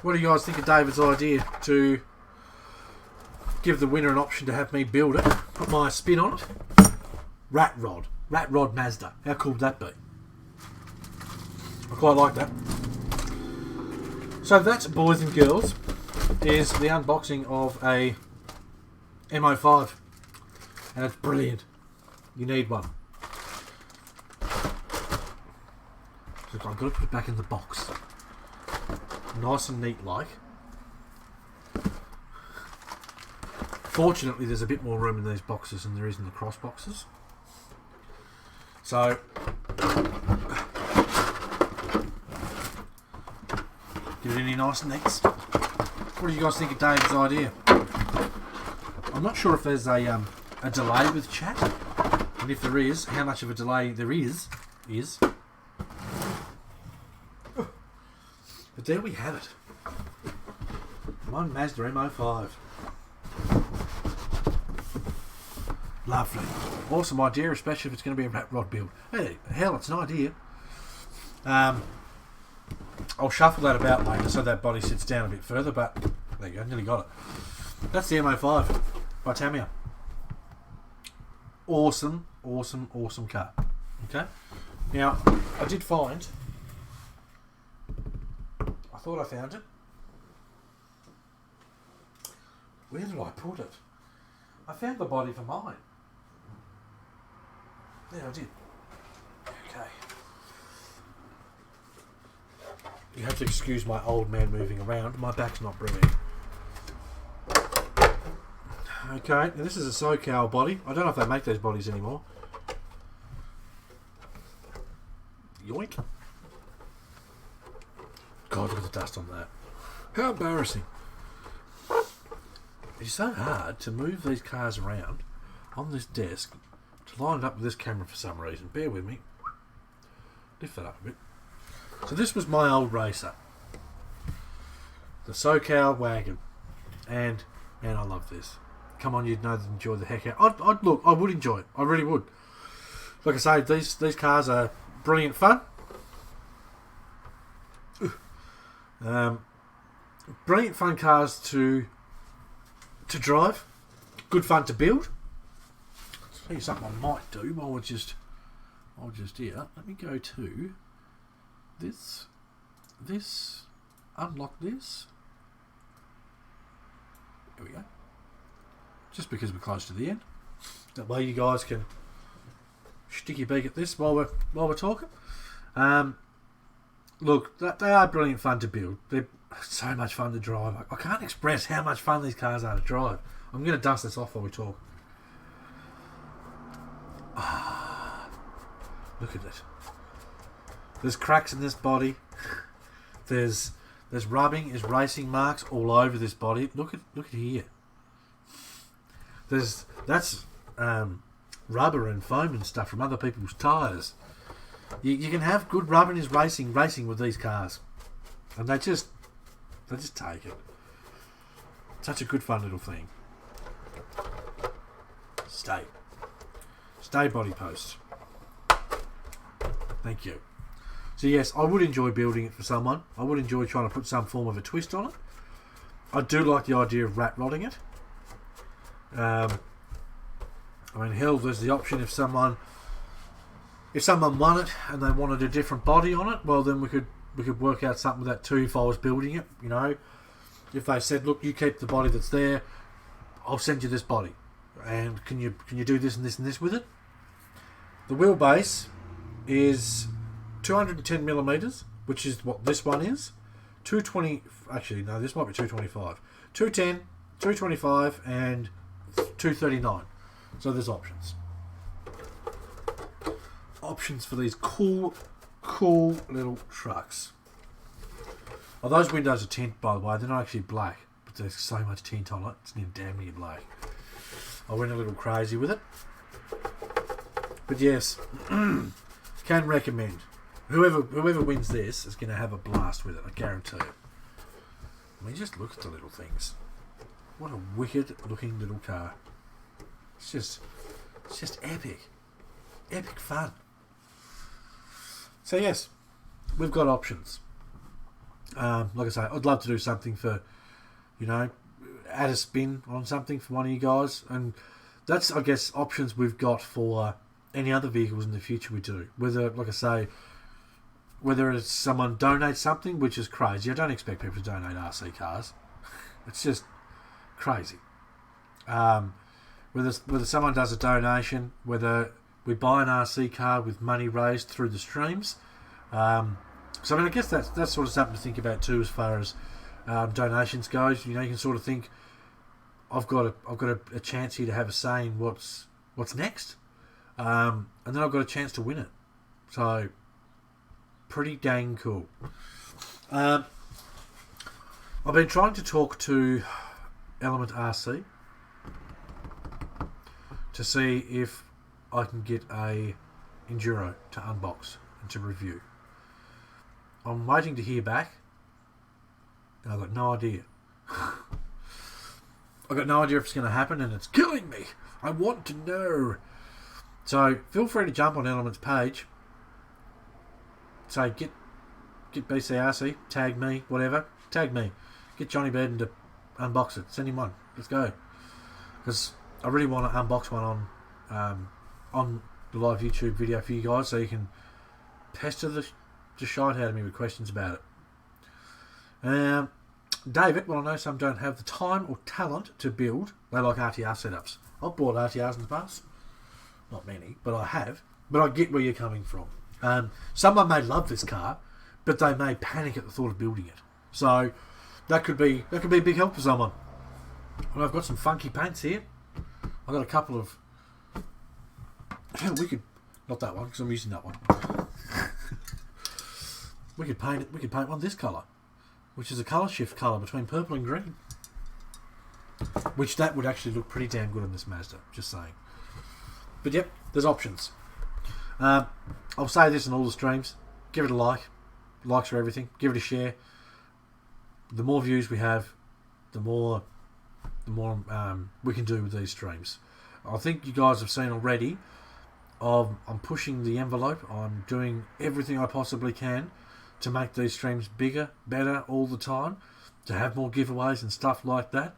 What do you guys think of David's idea to give the winner an option to have me build it, put my spin on it? Rat Rod Mazda. How cool would that be? I quite like that. So that's, boys and girls, is the unboxing of a M05, and it's brilliant. You need one. So I've got to put it back in the box, nice and neat like. Fortunately, there's a bit more room in these boxes than there is in the cross boxes. So give it any nice necks. What do you guys think of Dave's idea? I'm not sure if there's a delay with chat, and if there is, how much of a delay there is. But there we have it. One Mazda M05. Lovely. Awesome idea, especially if it's going to be a rat rod build. Hey, hell, it's an idea. I'll shuffle that about later so that body sits down a bit further, but there you go, nearly got it. That's the M05 by Tamiya. Awesome, awesome, awesome car. Okay. Now, I did find, I thought I found it. Where did I put it? I found the body for mine. Yeah, I did. Okay. You have to excuse my old man moving around. My back's not brilliant. Okay, now this is a SoCal body. I don't know if they make those bodies anymore. Yoink. God, look at the dust on that. How embarrassing. It's so hard to move these cars around on this desk to line it up with this camera for some reason. Bear with me. Lift that up a bit. So this was my old racer. The SoCal wagon. And, man, I love this. Come on, you'd know that enjoy the heck out. Look, I would enjoy it. I really would. Like I say, these cars are brilliant fun. Brilliant fun cars to drive. Good fun to build. I'll tell you something I might do while we're just here. Let me go to this, unlock this. There we go. Just because we're close to the end. That way you guys can stick your beak at this while we're talking. Look, they are brilliant fun to build. They're so much fun to drive. I can't express how much fun these cars are to drive. I'm going to dust this off while we talk. Look at it. There's cracks in this body. There's rubbing, there's racing marks all over this body. Look at here. That's rubber and foam and stuff from other people's tyres. You can have good rubbing is racing with these cars, and they just take it. Such a good fun little thing. Stay body post. Thank you. So yes, I would enjoy building it for someone. I would enjoy trying to put some form of a twist on it. I do like the idea of rat rodding it. I mean, hell, there's the option if someone won it and they wanted a different body on it, well then we could work out something with that too if I was building it, you know. If they said, look, you keep the body that's there, I'll send you this body. And can you do this and this and this with it? The wheelbase is 210 millimeters, which is what this one is. 220, actually no, this might be 225. 210, 225 and 239. So there's options. Options for these cool little trucks. Oh, those windows are tint, by the way. They're not actually black, but there's so much tint on it. It's near damn near black. I went a little crazy with it. But yes, can recommend. Whoever wins this is going to have a blast with it, I guarantee it. I mean, just look at the little things. What a wicked looking little car. It's just epic. Epic fun. So yes, we've got options. Like I say, I'd love to do something for, you know, add a spin on something for one of you guys. And that's, I guess, options we've got for any other vehicles in the future we do. Whether, like I say, whether it's someone donates something, which is crazy. I don't expect people to donate RC cars. It's just crazy. Whether someone does a donation, whether we buy an RC car with money raised through the streams. So I mean, I guess that's sort of something to think about too, as far as donations goes. You know, you can sort of think, I've got a chance here to have a say in what's next, and then I've got a chance to win it. So pretty dang cool. I've been trying to talk to Element RC to see if I can get a Enduro to unbox and to review. I'm waiting to hear back, and I've got no idea. I've got no idea if it's going to happen, and it's killing me. I want to know. So feel free to jump on Element's page. Say get BCRC, tag me, whatever. Tag me. Get Johnny Burden to unbox it. Send him one. Let's go. Because I really want to unbox one on the live YouTube video for you guys, so you can pester the shite out of me with questions about it. David, well, I know some don't have the time or talent to build. They like RTR setups. I've bought RTRs in the past. Not many, but I have. But I get where you're coming from. Someone may love this car, but they may panic at the thought of building it. So that could be a big help for someone. Well, I've got some funky paints here. I've got a couple of... we could... Not that one, because I'm using that one. We could paint one this colour, which is a colour shift colour between purple and green. Which that would actually look pretty damn good on this Mazda, just saying. But yep, there's options. I'll say this in all the streams. Give it a like. Likes are everything. Give it a share. The more views we have, the more we can do with these streams. I think you guys have seen already. I'm pushing the envelope. I'm doing everything I possibly can to make these streams bigger, better all the time, to have more giveaways and stuff like that.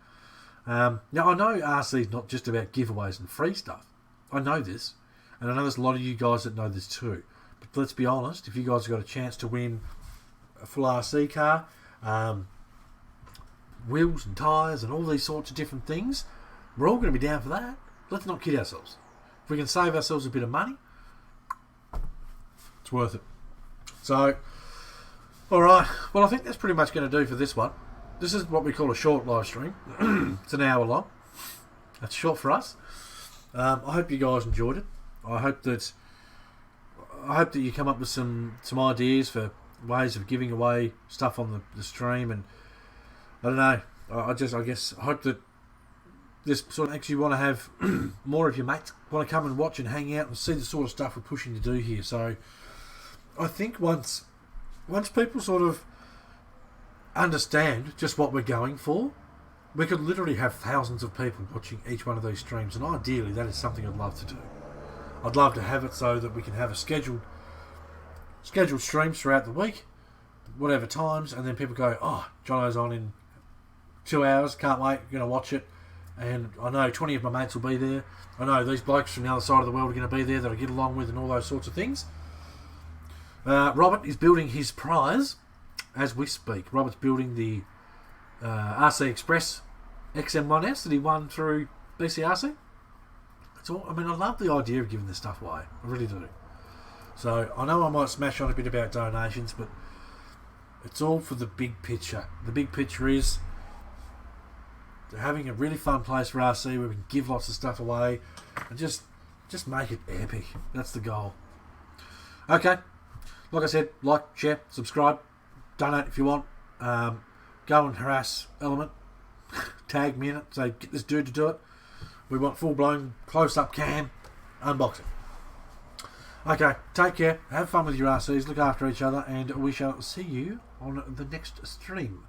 Now, I know RC is not just about giveaways and free stuff. I know this, and I know there's a lot of you guys that know this too. But let's be honest, if you guys have got a chance to win a full RC car, wheels and tyres and all these sorts of different things, we're all going to be down for that. Let's not kid ourselves. If we can save ourselves a bit of money, it's worth it. So, alright, well, I think that's pretty much going to do for this one. This is what we call a short live stream. It's an hour long. That's short for us. I hope you guys enjoyed it. I hope that you come up with some ideas for ways of giving away stuff on the stream, and I don't know. I guess I hope that this sort of makes you want to have more of your mates want to come and watch and hang out and see the sort of stuff we're pushing to do here. So I think once people sort of understand just what we're going for, we could literally have thousands of people watching each one of these streams, and ideally that is something I'd love to do. I'd love to have it so that we can have a scheduled streams throughout the week, whatever times, and then people go, oh, Jono's on in 2 hours, can't wait, going to watch it, and I know 20 of my mates will be there. I know these blokes from the other side of the world are going to be there that I get along with and all those sorts of things. Robert is building his prize as we speak. Robert's building the RC Express XM1S that he won through BCRC. That's all. I mean, I love the idea of giving this stuff away. I really do. So I know I might smash on a bit about donations, but it's all for the big picture. The big picture is having a really fun place for RC where we can give lots of stuff away and just make it epic. That's the goal. Okay. Like I said, like, share, subscribe, donate if you want. Go and harass Element. Tag me in it. Say, get this dude to do it. We want full-blown, close-up cam unboxing. Okay, take care. Have fun with your RCs. Look after each other. And we shall see you on the next stream.